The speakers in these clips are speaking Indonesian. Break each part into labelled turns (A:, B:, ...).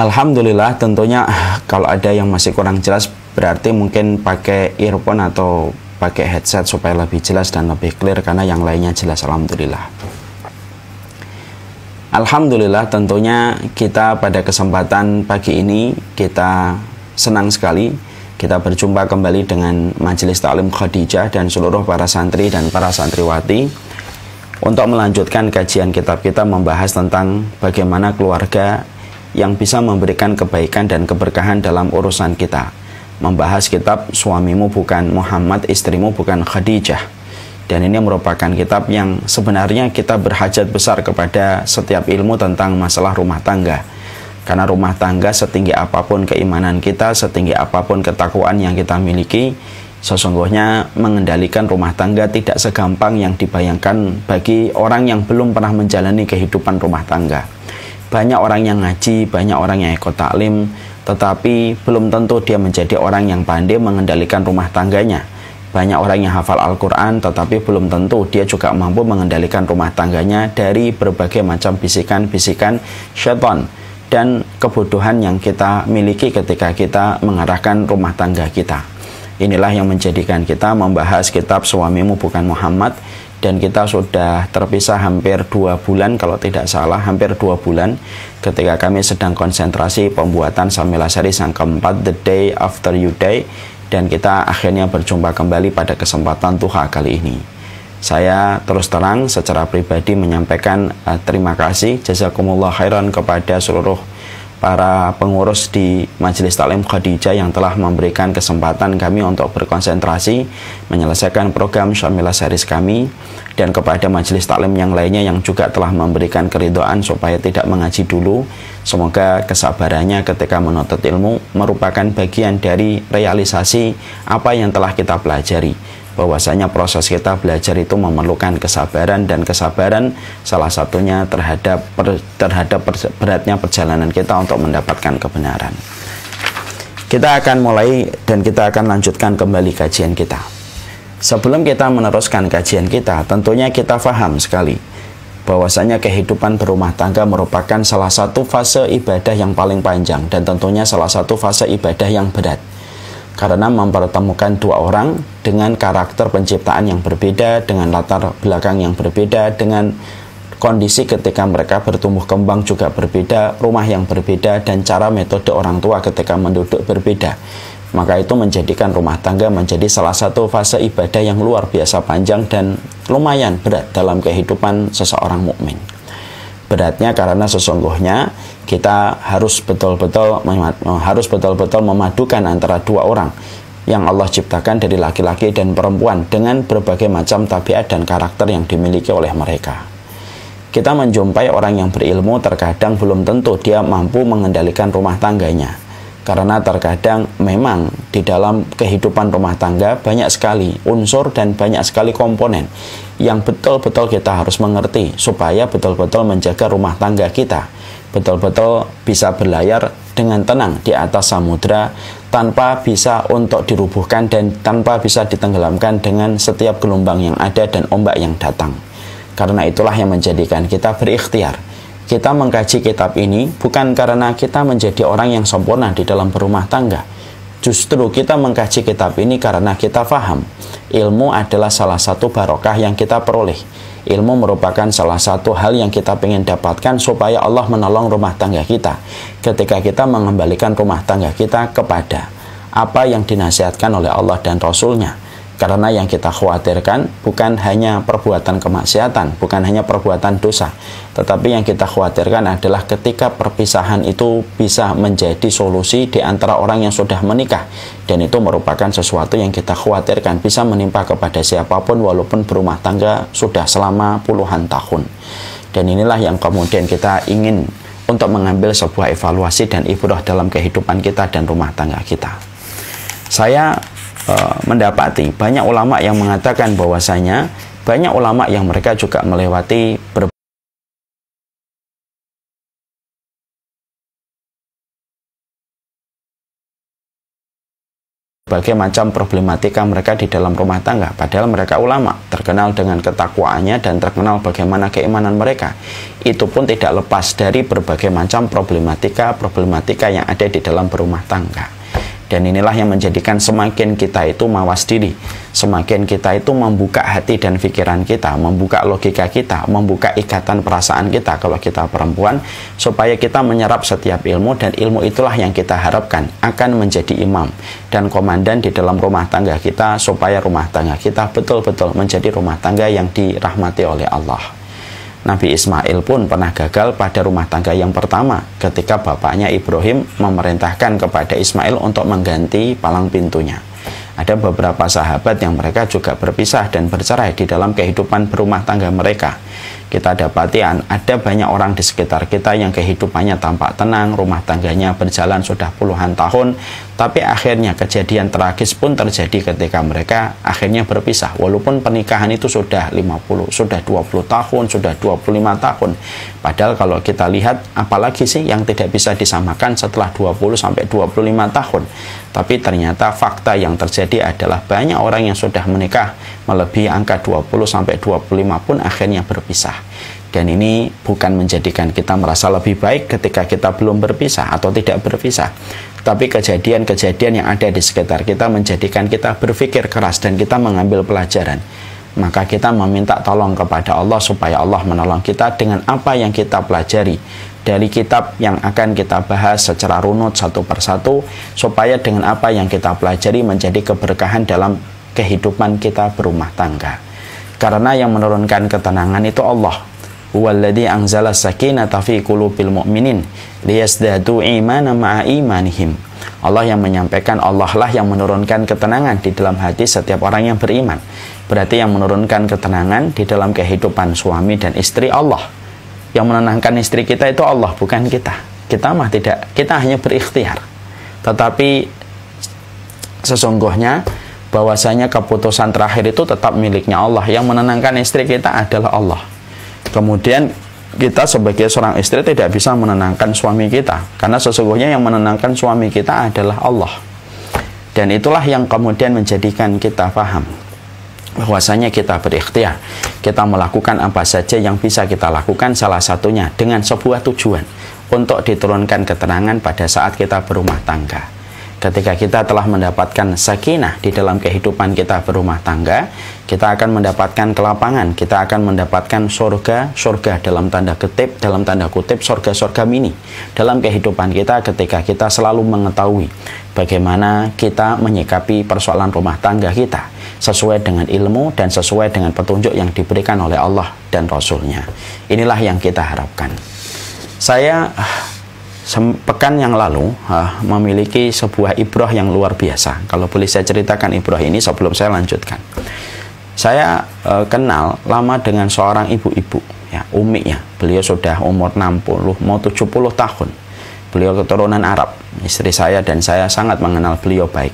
A: Alhamdulillah, tentunya kalau ada yang masih kurang jelas berarti mungkin pakai earphone atau pakai headset supaya lebih jelas dan lebih clear, karena yang lainnya jelas. Alhamdulillah. Alhamdulillah, tentunya kita pada kesempatan pagi ini kita senang sekali kita berjumpa kembali dengan Majelis Taklim Khadijah dan seluruh para santri dan para santriwati untuk melanjutkan kajian kitab kita membahas tentang bagaimana keluarga yang bisa memberikan kebaikan dan keberkahan dalam urusan kita. Membahas kitab Suamimu Bukan Muhammad, Istrimu Bukan Khadijah. Dan ini merupakan kitab yang sebenarnya kita berhajat besar kepada setiap ilmu tentang masalah rumah tangga. Karena rumah tangga setinggi apapun keimanan kita, setinggi apapun ketakwaan yang kita miliki, sesungguhnya mengendalikan rumah tangga tidak segampang yang dibayangkan bagi orang yang belum pernah menjalani kehidupan rumah tangga. Banyak orang yang ngaji, banyak orang yang ikut taklim, tetapi belum tentu dia menjadi orang yang pandai mengendalikan rumah tangganya. Banyak orang yang hafal Al-Quran, tetapi belum tentu dia juga mampu mengendalikan rumah tangganya dari berbagai macam bisikan-bisikan syaitan dan kebodohan yang kita miliki ketika kita mengarahkan rumah tangga kita. Inilah yang menjadikan kita membahas kitab Suamimu Bukan Muhammad. Dan kita sudah terpisah hampir 2 bulan, kalau tidak salah hampir 2 bulan, ketika kami sedang konsentrasi pembuatan Samilah Series yang keempat, The Day After You Die. Dan kita akhirnya berjumpa kembali pada kesempatan Duha kali ini. Saya terus terang secara pribadi menyampaikan terima kasih, jazakumullah khairan kepada seluruh para pengurus di Majelis Taklim Khadijah yang telah memberikan kesempatan kami untuk berkonsentrasi menyelesaikan program Syamilah Series kami, dan kepada majelis taklim yang lainnya yang juga telah memberikan keridhaan supaya tidak mengaji dulu. Semoga kesabarannya ketika menuntut ilmu merupakan bagian dari realisasi apa yang telah kita pelajari. Bahwasanya proses kita belajar itu memerlukan kesabaran, dan kesabaran salah satunya terhadap beratnya perjalanan kita untuk mendapatkan kebenaran. Kita akan mulai dan kita akan lanjutkan kembali kajian kita. Sebelum kita meneruskan kajian kita, tentunya kita paham sekali bahwasanya kehidupan berumah tangga merupakan salah satu fase ibadah yang paling panjang, dan tentunya salah satu fase ibadah yang berat. Karena mempertemukan dua orang dengan karakter penciptaan yang berbeda, dengan latar belakang yang berbeda, dengan kondisi ketika mereka bertumbuh kembang juga berbeda, rumah yang berbeda, dan cara metode orang tua ketika menduduk berbeda. Maka itu menjadikan rumah tangga menjadi salah satu fase ibadah yang luar biasa panjang dan lumayan berat dalam kehidupan seseorang mukmin. Beratnya karena sesungguhnya kita harus betul-betul memadukan antara dua orang yang Allah ciptakan dari laki-laki dan perempuan dengan berbagai macam tabiat dan karakter yang dimiliki oleh mereka. Kita menjumpai orang yang berilmu terkadang belum tentu dia mampu mengendalikan rumah tangganya, karena terkadang memang di dalam kehidupan rumah tangga banyak sekali unsur dan banyak sekali komponen yang betul-betul kita harus mengerti supaya betul-betul menjaga rumah tangga kita betul-betul bisa berlayar dengan tenang di atas samudra tanpa bisa untuk dirubuhkan dan tanpa bisa ditenggelamkan dengan setiap gelombang yang ada dan ombak yang datang. Karena itulah yang menjadikan kita berikhtiar. Kita mengkaji kitab ini bukan karena kita menjadi orang yang sempurna di dalam berumah tangga. Justru kita mengkaji kitab ini karena kita paham ilmu adalah salah satu barokah yang kita peroleh. Ilmu merupakan salah satu hal yang kita ingin dapatkan supaya Allah menolong rumah tangga kita ketika kita mengembalikan rumah tangga kita kepada apa yang dinasihatkan oleh Allah dan Rasul-Nya. Karena yang kita khawatirkan bukan hanya perbuatan kemaksiatan, bukan hanya perbuatan dosa, tetapi yang kita khawatirkan adalah ketika perpisahan itu bisa menjadi solusi di antara orang yang sudah menikah. Dan itu merupakan sesuatu yang kita khawatirkan bisa menimpa kepada siapapun walaupun berumah tangga sudah selama puluhan tahun. Dan inilah yang kemudian kita ingin untuk mengambil sebuah evaluasi dan ibrah dalam kehidupan kita dan rumah tangga kita. Saya mendapati banyak ulama yang mengatakan bahwasanya banyak ulama yang mereka juga melewati berbagai macam problematika mereka di dalam rumah tangga. Padahal mereka ulama, terkenal dengan ketakwaannya dan terkenal bagaimana keimanan mereka. Itu pun tidak lepas dari berbagai macam problematika yang ada di dalam berumah tangga. Dan inilah yang menjadikan semakin kita itu mawas diri, semakin kita itu membuka hati dan pikiran kita, membuka logika kita, membuka ikatan perasaan kita kalau kita perempuan, supaya kita menyerap setiap ilmu, dan ilmu itulah yang kita harapkan akan menjadi imam dan komandan di dalam rumah tangga kita, supaya rumah tangga kita betul-betul menjadi rumah tangga yang dirahmati oleh Allah. Nabi Ismail pun pernah gagal pada rumah tangga yang pertama ketika bapaknya Ibrahim memerintahkan kepada Ismail untuk mengganti palang pintunya. Ada beberapa sahabat yang mereka juga berpisah dan bercerai di dalam kehidupan berumah tangga mereka. Kita dapati ada banyak orang di sekitar kita yang kehidupannya tampak tenang, rumah tangganya berjalan sudah puluhan tahun, tapi akhirnya kejadian tragis pun terjadi ketika mereka akhirnya berpisah. Walaupun pernikahan itu sudah 50, sudah 20 tahun, sudah 25 tahun. Padahal kalau kita lihat, apalagi sih yang tidak bisa disamakan setelah 20-25 tahun. Tapi ternyata fakta yang terjadi adalah banyak orang yang sudah menikah melebihi angka 20-25 pun akhirnya berpisah. Dan ini bukan menjadikan kita merasa lebih baik ketika kita belum berpisah atau tidak berpisah. Tapi kejadian-kejadian yang ada di sekitar kita menjadikan kita berpikir keras dan kita mengambil pelajaran. Maka kita meminta tolong kepada Allah supaya Allah menolong kita dengan apa yang kita pelajari dari kitab yang akan kita bahas secara runut satu persatu, supaya dengan apa yang kita pelajari menjadi keberkahan dalam kehidupan kita berumah tangga. Karena yang menurunkan ketenangan itu Allah. Huwallazi anzala sakinata fi qulubil mu'minin liyazdadu imanan ma'a imanihim. Allah yang menyampaikan, Allah lah yang menurunkan ketenangan di dalam hati setiap orang yang beriman. Berarti yang menurunkan ketenangan di dalam kehidupan suami dan istri Allah. Yang menenangkan istri kita itu Allah, bukan kita. Kita mah tidak, kita hanya berikhtiar. Tetapi sesungguhnya bahwasanya keputusan terakhir itu tetap miliknya Allah. Yang menenangkan istri kita adalah Allah. Kemudian kita sebagai seorang istri tidak bisa menenangkan suami kita, karena sesungguhnya yang menenangkan suami kita adalah Allah. Dan itulah yang kemudian menjadikan kita paham bahwasanya kita berikhtiar, kita melakukan apa saja yang bisa kita lakukan, salah satunya dengan sebuah tujuan untuk diturunkan ketenangan pada saat kita berumah tangga. Ketika kita telah mendapatkan sakinah di dalam kehidupan kita berumah tangga, kita akan mendapatkan kelapangan, kita akan mendapatkan surga dalam tanda kutip surga mini dalam kehidupan kita, ketika kita selalu mengetahui bagaimana kita menyikapi persoalan rumah tangga kita sesuai dengan ilmu dan sesuai dengan petunjuk yang diberikan oleh Allah dan Rasul-Nya. Inilah yang kita harapkan. Saya pekan yang lalu memiliki sebuah ibrah yang luar biasa. Kalau boleh saya ceritakan ibrah ini sebelum saya lanjutkan. Saya kenal lama dengan seorang ibu-ibu, ya, Umi ya. Beliau sudah umur 60, mau 70 tahun. Beliau keturunan Arab. Istri saya dan saya sangat mengenal beliau baik.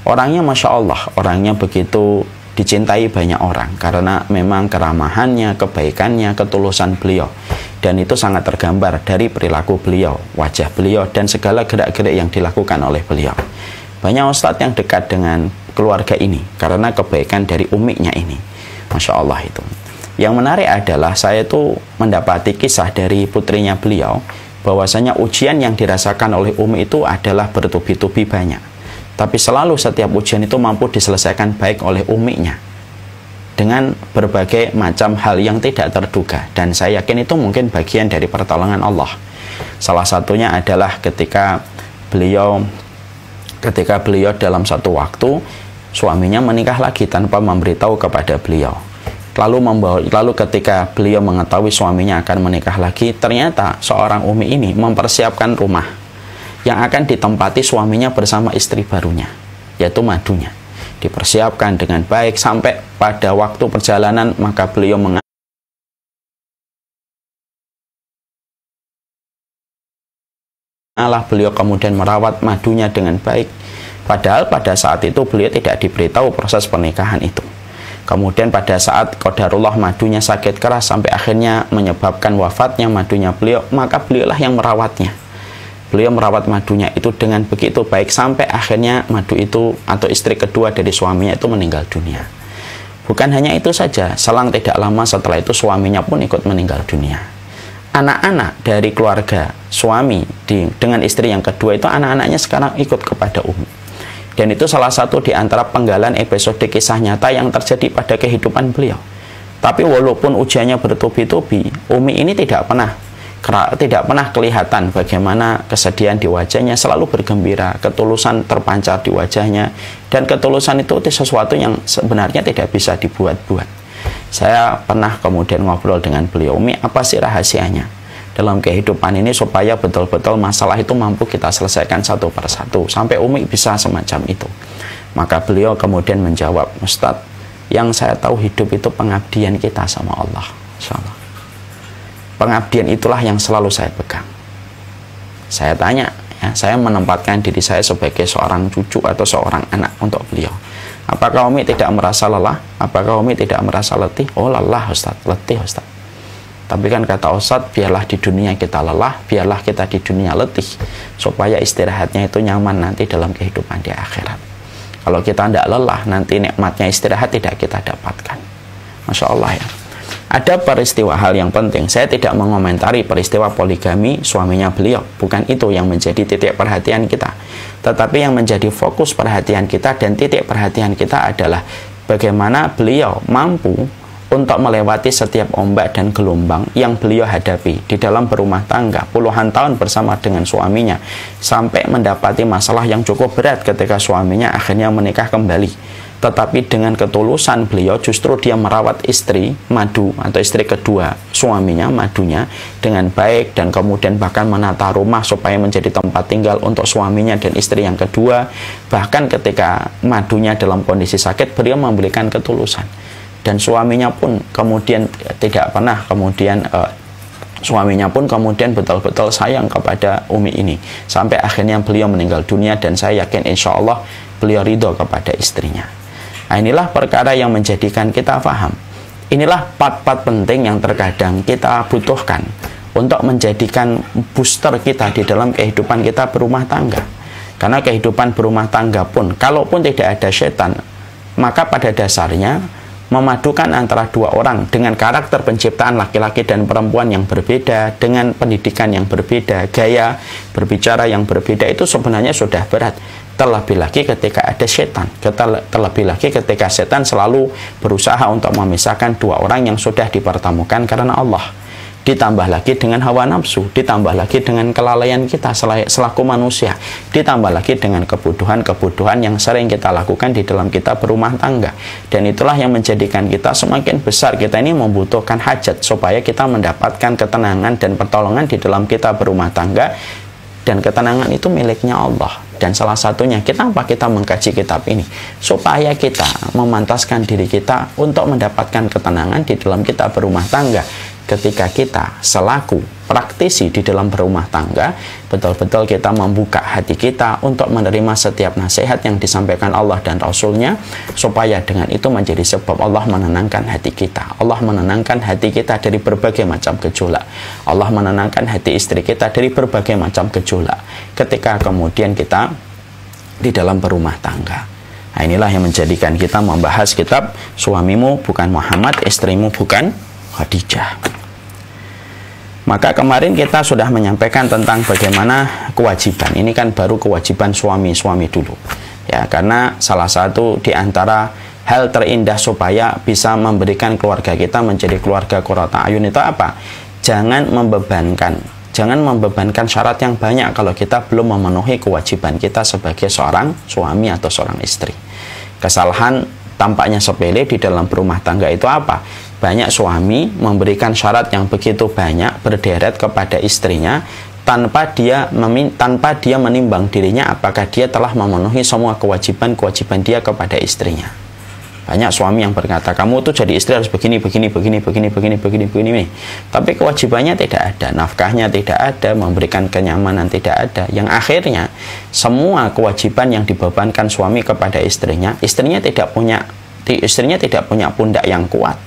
A: Orangnya Masya Allah, orangnya begitu dicintai banyak orang karena memang keramahannya, kebaikannya, ketulusan beliau. Dan itu sangat tergambar dari perilaku beliau, wajah beliau, dan segala gerak-gerik yang dilakukan oleh beliau. Banyak ustadz yang dekat dengan keluarga ini karena kebaikan dari uminya ini. Masya Allah itu. Yang menarik adalah saya itu mendapati kisah dari putrinya beliau, bahwasanya ujian yang dirasakan oleh umi itu adalah bertubi-tubi banyak. Tapi selalu setiap ujian itu mampu diselesaikan baik oleh uminya dengan berbagai macam hal yang tidak terduga. Dan saya yakin itu mungkin bagian dari pertolongan Allah. Salah satunya adalah ketika beliau dalam satu waktu suaminya menikah lagi tanpa memberitahu kepada beliau. Lalu ketika beliau mengetahui suaminya akan menikah lagi, ternyata seorang umi ini mempersiapkan rumah yang akan ditempati suaminya bersama istri barunya, yaitu madunya. Dipersiapkan dengan baik sampai pada waktu perjalanan, maka beliau beliau kemudian merawat madunya dengan baik. Padahal pada saat itu beliau tidak diberitahu proses pernikahan itu. Kemudian pada saat qadarullah madunya sakit keras sampai akhirnya menyebabkan wafatnya madunya beliau, maka beliaulah yang merawatnya. Beliau merawat madunya itu dengan begitu baik sampai akhirnya madu itu atau istri kedua dari suaminya itu meninggal dunia. Bukan hanya itu saja, selang tidak lama setelah itu suaminya pun ikut meninggal dunia. Anak-anak dari keluarga suami dengan istri yang kedua itu anak-anaknya sekarang ikut kepada Umi. Dan itu salah satu di antara penggalan episode kisah nyata yang terjadi pada kehidupan beliau. Tapi walaupun ujiannya bertubi-tubi, Umi ini tidak pernah kelihatan bagaimana kesedihan di wajahnya, selalu bergembira, ketulusan terpancar di wajahnya, dan ketulusan itu sesuatu yang sebenarnya tidak bisa dibuat-buat. Saya pernah kemudian ngobrol dengan beliau, Umi, apa sih rahasianya dalam kehidupan ini supaya betul-betul masalah itu mampu kita selesaikan satu persatu, sampai Umi bisa semacam itu? Maka beliau kemudian menjawab, Ustadz, yang saya tahu hidup itu pengabdian kita sama Allah, insyaallah. Pengabdian itulah yang selalu saya pegang. Saya tanya, ya, saya menempatkan diri saya sebagai seorang cucu atau seorang anak untuk beliau. Apakah Umi tidak merasa lelah? Apakah Umi tidak merasa letih? Oh, lelah Ustaz, letih Ustaz. Tapi kan kata Ustaz, biarlah di dunia kita lelah, biarlah kita di dunia letih, supaya istirahatnya itu nyaman nanti dalam kehidupan di akhirat. Kalau kita tidak lelah, nanti nikmatnya istirahat tidak kita dapatkan. Masya Allah ya. Ada peristiwa hal yang penting. Saya tidak mengomentari peristiwa poligami suaminya beliau. Bukan itu yang menjadi titik perhatian kita. Tetapi yang menjadi fokus perhatian kita dan titik perhatian kita adalah bagaimana beliau mampu untuk melewati setiap ombak dan gelombang yang beliau hadapi di dalam berumah tangga puluhan tahun bersama dengan suaminya, sampai mendapati masalah yang cukup berat ketika suaminya akhirnya menikah kembali. Tetapi dengan ketulusan beliau justru dia merawat istri madu atau istri kedua suaminya, madunya, dengan baik, dan kemudian bahkan menata rumah supaya menjadi tempat tinggal untuk suaminya dan istri yang kedua. Bahkan ketika madunya dalam kondisi sakit, beliau memberikan ketulusan. Dan suaminya pun kemudian tidak pernah suaminya pun kemudian betul-betul sayang kepada Umi ini sampai akhirnya beliau meninggal dunia, dan saya yakin insya Allah beliau ridho kepada istrinya. Nah, inilah perkara yang menjadikan kita paham. Inilah part-part penting yang terkadang kita butuhkan untuk menjadikan booster kita di dalam kehidupan kita berumah tangga. Karena kehidupan berumah tangga pun, kalaupun tidak ada setan, maka pada dasarnya memadukan antara dua orang dengan karakter penciptaan laki-laki dan perempuan yang berbeda, dengan pendidikan yang berbeda, gaya berbicara yang berbeda, itu sebenarnya sudah berat. Terlebih lagi ketika ada setan, terlebih lagi ketika setan selalu berusaha untuk memisahkan dua orang yang sudah dipertemukan karena Allah. Ditambah lagi dengan hawa nafsu, ditambah lagi dengan kelalaian kita selaku manusia, ditambah lagi dengan kebutuhan-kebutuhan yang sering kita lakukan di dalam kita berumah tangga. Dan itulah yang menjadikan kita semakin besar, kita ini membutuhkan hajat supaya kita mendapatkan ketenangan dan pertolongan di dalam kita berumah tangga. Dan ketenangan itu miliknya Allah. Dan salah satunya, kenapa kita mengkaji kitab ini? Supaya kita memantaskan diri kita untuk mendapatkan ketenangan di dalam kita berumah tangga. Ketika kita selaku praktisi di dalam berumah tangga, betul-betul kita membuka hati kita untuk menerima setiap nasihat yang disampaikan Allah dan Rasulnya, supaya dengan itu menjadi sebab Allah menenangkan hati kita. Allah menenangkan hati kita dari berbagai macam gejolak. Allah menenangkan hati istri kita dari berbagai macam gejolak ketika kemudian kita di dalam berumah tangga. Nah, inilah yang menjadikan kita membahas kitab Suamimu Bukan Muhammad, Istrimu Bukan Khadijah. Maka kemarin kita sudah menyampaikan tentang bagaimana kewajiban. Ini kan baru kewajiban suami-suami dulu. Ya, karena salah satu di antara hal terindah supaya bisa memberikan keluarga kita menjadi keluarga qurrata ayun itu apa? Jangan membebankan syarat yang banyak kalau kita belum memenuhi kewajiban kita sebagai seorang suami atau seorang istri. Kesalahan tampaknya sepele di dalam berumah tangga itu apa? Banyak suami memberikan syarat yang begitu banyak berderet kepada istrinya tanpa dia menimbang dirinya apakah dia telah memenuhi semua kewajiban dia kepada istrinya. Banyak suami yang berkata, kamu tuh jadi istri harus begini. Tapi kewajibannya tidak ada, nafkahnya tidak ada, memberikan kenyamanan tidak ada. Yang akhirnya semua kewajiban yang dibebankan suami kepada istrinya tidak punya pundak yang kuat.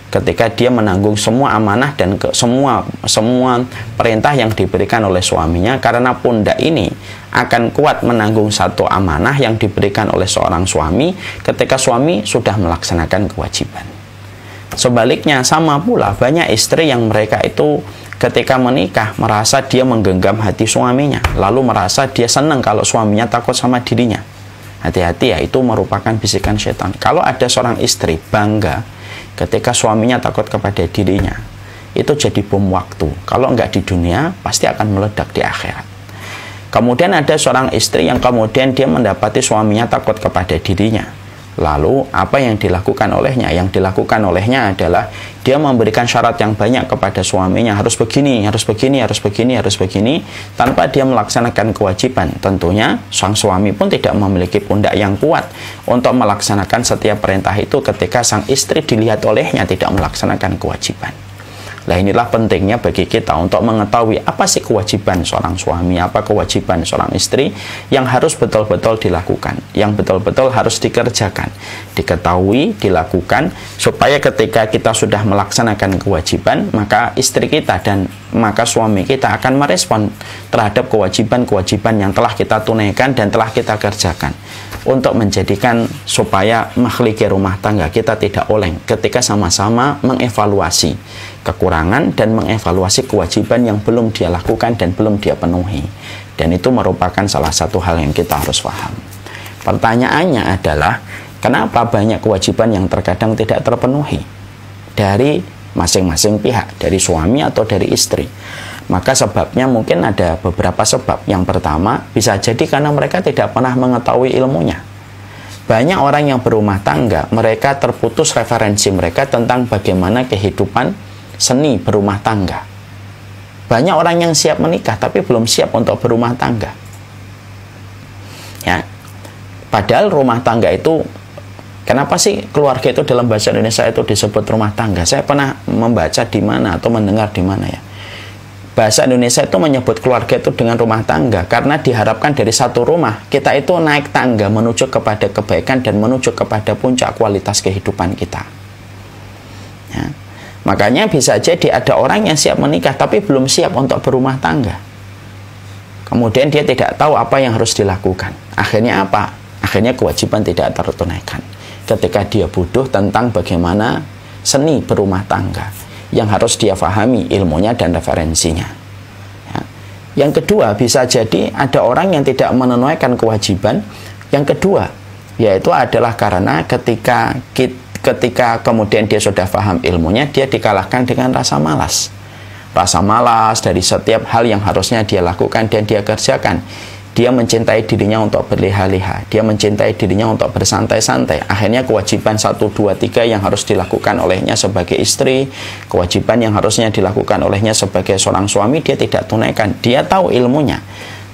A: ketika dia menanggung semua amanah dan semua perintah yang diberikan oleh suaminya, karena pundak ini akan kuat menanggung satu amanah yang diberikan oleh seorang suami ketika suami sudah melaksanakan kewajiban. Sebaliknya sama pula banyak istri yang mereka itu ketika menikah merasa dia menggenggam hati suaminya, lalu merasa dia senang kalau suaminya takut sama dirinya. Hati-hati ya, itu merupakan bisikan setan. Kalau ada seorang istri bangga ketika suaminya takut kepada dirinya, itu jadi bom waktu. Kalau enggak di dunia, pasti akan meledak di akhirat. Kemudian ada seorang istri yang kemudian dia mendapati suaminya takut kepada dirinya. Lalu apa yang dilakukan olehnya? Yang dilakukan olehnya adalah dia memberikan syarat yang banyak kepada suaminya, harus begini, harus begini, harus begini, harus begini, tanpa dia melaksanakan kewajiban. Tentunya sang suami pun tidak memiliki pundak yang kuat untuk melaksanakan setiap perintah itu ketika sang istri dilihat olehnya tidak melaksanakan kewajiban. Nah, inilah pentingnya bagi kita untuk mengetahui apa sih kewajiban seorang suami, apa kewajiban seorang istri yang harus betul-betul dilakukan, yang betul-betul harus dikerjakan, diketahui, dilakukan, supaya ketika kita sudah melaksanakan kewajiban, maka istri kita dan maka suami kita akan merespon terhadap kewajiban-kewajiban yang telah kita tunaikan dan telah kita kerjakan, untuk menjadikan supaya makhluk rumah tangga kita tidak oleng ketika sama-sama mengevaluasi kekurangan dan mengevaluasi kewajiban yang belum dia lakukan dan belum dia penuhi. Dan itu merupakan salah satu hal yang kita harus paham. Pertanyaannya adalah, kenapa banyak kewajiban yang terkadang tidak terpenuhi dari masing-masing pihak, dari suami atau dari istri? Maka sebabnya mungkin ada beberapa sebab. Yang pertama, bisa jadi karena mereka tidak pernah mengetahui ilmunya. Banyak orang yang berumah tangga, mereka terputus referensi mereka tentang bagaimana kehidupan seni berumah tangga. Banyak orang yang siap menikah tapi belum siap untuk berumah tangga. Ya. Padahal rumah tangga itu, kenapa sih keluarga itu dalam bahasa Indonesia itu disebut rumah tangga? Saya pernah membaca di mana atau mendengar di mana ya. Bahasa Indonesia itu menyebut keluarga itu dengan rumah tangga karena diharapkan dari satu rumah kita itu naik tangga menuju kepada kebaikan dan menuju kepada puncak kualitas kehidupan kita. Ya. Makanya bisa jadi ada orang yang siap menikah tapi belum siap untuk berumah tangga. Kemudian dia tidak tahu apa yang harus dilakukan. Akhirnya apa? Akhirnya kewajiban tidak tertunaikan. Ketika dia bodoh tentang bagaimana seni berumah tangga yang harus dia pahami ilmunya dan referensinya. Ya. Yang kedua, bisa jadi ada orang yang tidak menunaikan kewajiban. Yang kedua, yaitu adalah karena ketika kemudian dia sudah paham ilmunya, dia dikalahkan dengan rasa malas. Rasa malas dari setiap hal yang harusnya dia lakukan dan dia kerjakan. Dia mencintai dirinya untuk berleha-leha. Dia mencintai dirinya untuk bersantai-santai. Akhirnya kewajiban 1, 2, 3 yang harus dilakukan olehnya sebagai istri, kewajiban yang harusnya dilakukan olehnya sebagai seorang suami, dia tidak tunaikan. Dia tahu ilmunya,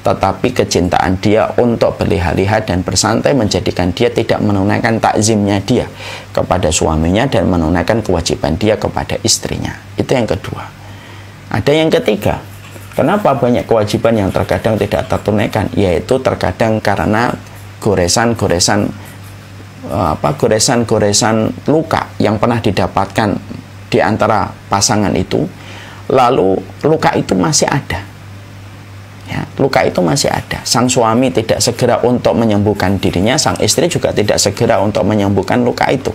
A: tetapi kecintaan dia untuk berleha-leha dan bersantai menjadikan dia tidak menunaikan takzimnya dia kepada suaminya dan menunaikan kewajiban dia kepada istrinya. Itu yang kedua. Ada yang ketiga, kenapa banyak kewajiban yang terkadang tidak tertunaikan? Yaitu terkadang karena goresan-goresan luka yang pernah didapatkan di antara pasangan itu, lalu luka itu masih ada. Ya, luka itu masih ada. Sang suami tidak segera untuk menyembuhkan dirinya, sang istri juga tidak segera untuk menyembuhkan luka itu.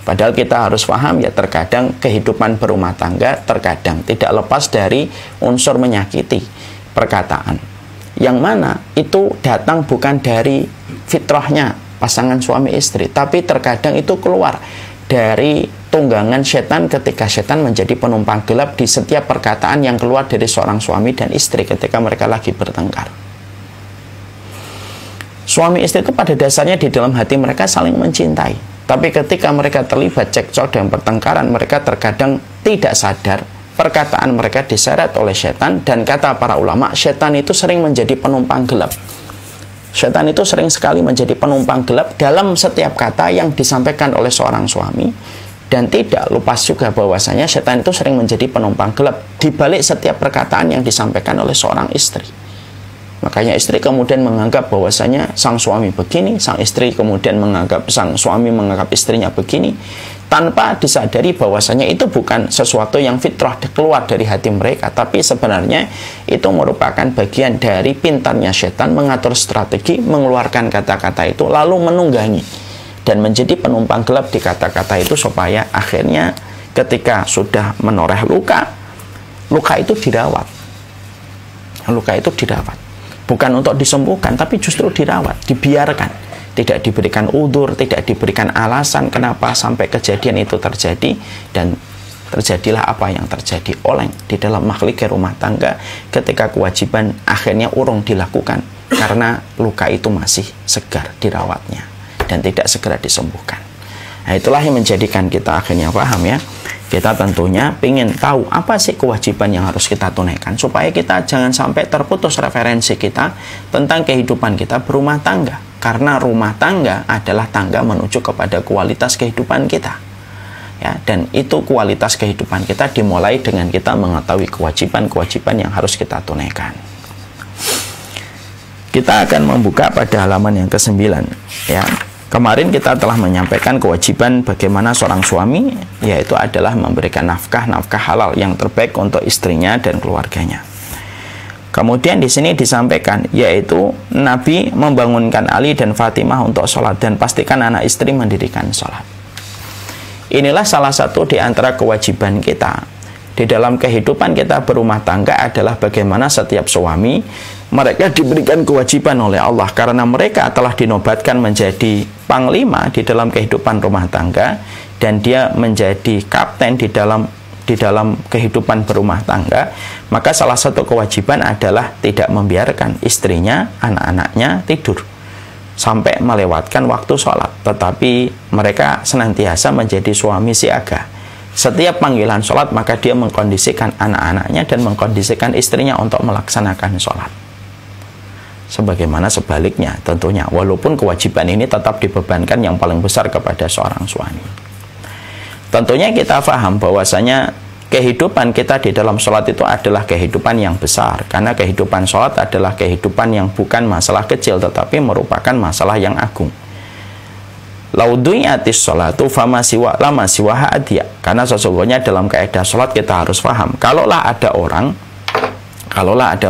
A: Padahal kita harus paham ya, terkadang kehidupan berumah tangga terkadang tidak lepas dari unsur menyakiti perkataan. Yang mana itu datang bukan dari fitrahnya pasangan suami istri, tapi terkadang itu keluar dari tunggangan setan ketika setan menjadi penumpang gelap di setiap perkataan yang keluar dari seorang suami dan istri ketika mereka lagi bertengkar. Suami istri itu pada dasarnya di dalam hati mereka saling mencintai. Tapi ketika mereka terlibat cekcok dan pertengkaran, mereka terkadang tidak sadar perkataan mereka diseret oleh setan. Dan kata para ulama, setan itu sering menjadi penumpang gelap. Setan itu sering sekali menjadi penumpang gelap dalam setiap kata yang disampaikan oleh seorang suami. Dan tidak lupas juga bahwasanya setan itu sering menjadi penumpang gelap di balik setiap perkataan yang disampaikan oleh seorang istri. Makanya istri kemudian menganggap bahwasanya sang suami begini, sang istri kemudian menganggap sang suami menganggap istrinya begini. tanpa disadari bahwasanya itu bukan sesuatu yang fitrah keluar dari hati mereka, tapi sebenarnya itu merupakan bagian dari pintarnya setan mengatur strategi, mengeluarkan kata-kata itu lalu menunggangi dan menjadi penumpang gelap di kata-kata itu, supaya akhirnya ketika sudah menoreh luka itu dirawat. Luka itu dirawat, bukan untuk disembuhkan, tapi justru dirawat, dibiarkan. Tidak diberikan udzur, tidak diberikan alasan kenapa sampai kejadian itu terjadi, dan terjadilah apa yang terjadi. Oleng di dalam makhluk rumah tangga ketika kewajiban akhirnya urung dilakukan karena luka itu masih segar dirawatnya dan tidak segera disembuhkan. Nah, itulah yang menjadikan kita akhirnya paham ya. Kita tentunya ingin tahu apa sih kewajiban yang harus kita tunaikan, supaya kita jangan sampai terputus referensi kita tentang kehidupan kita berumah tangga. Karena rumah tangga adalah tangga menuju kepada kualitas kehidupan kita. Ya, dan itu kualitas kehidupan kita dimulai dengan kita mengetahui kewajiban-kewajiban yang harus kita tunaikan. Kita akan membuka pada halaman yang ke-9 ya. Kemarin kita telah menyampaikan kewajiban bagaimana seorang suami, yaitu adalah memberikan nafkah halal yang terbaik untuk istrinya dan keluarganya. Kemudian di sini disampaikan, yaitu Nabi membangunkan Ali dan Fatimah untuk sholat, dan pastikan anak istri mendirikan sholat. Inilah salah satu di antara kewajiban kita di dalam kehidupan kita berumah tangga, adalah bagaimana setiap suami mereka diberikan kewajiban oleh Allah, karena mereka telah dinobatkan menjadi panglima di dalam kehidupan rumah tangga, dan dia menjadi kapten di dalam kehidupan berumah tangga. Maka salah satu kewajiban adalah tidak membiarkan istrinya, anak-anaknya tidur sampai melewatkan waktu sholat, tetapi mereka senantiasa menjadi suami siaga. Setiap panggilan sholat maka dia mengkondisikan anak-anaknya dan mengkondisikan istrinya untuk melaksanakan sholat. Sebagaimana sebaliknya tentunya, walaupun kewajiban ini tetap dibebankan yang paling besar kepada seorang suami. Tentunya kita paham bahwasanya kehidupan kita di dalam sholat itu adalah kehidupan yang besar, karena kehidupan sholat adalah kehidupan yang bukan masalah kecil, tetapi merupakan masalah yang agung. Lauduyatis sholatu fama siwa lama siwaha adya. Karena sesungguhnya dalam kaidah sholat kita harus paham, kalaulah ada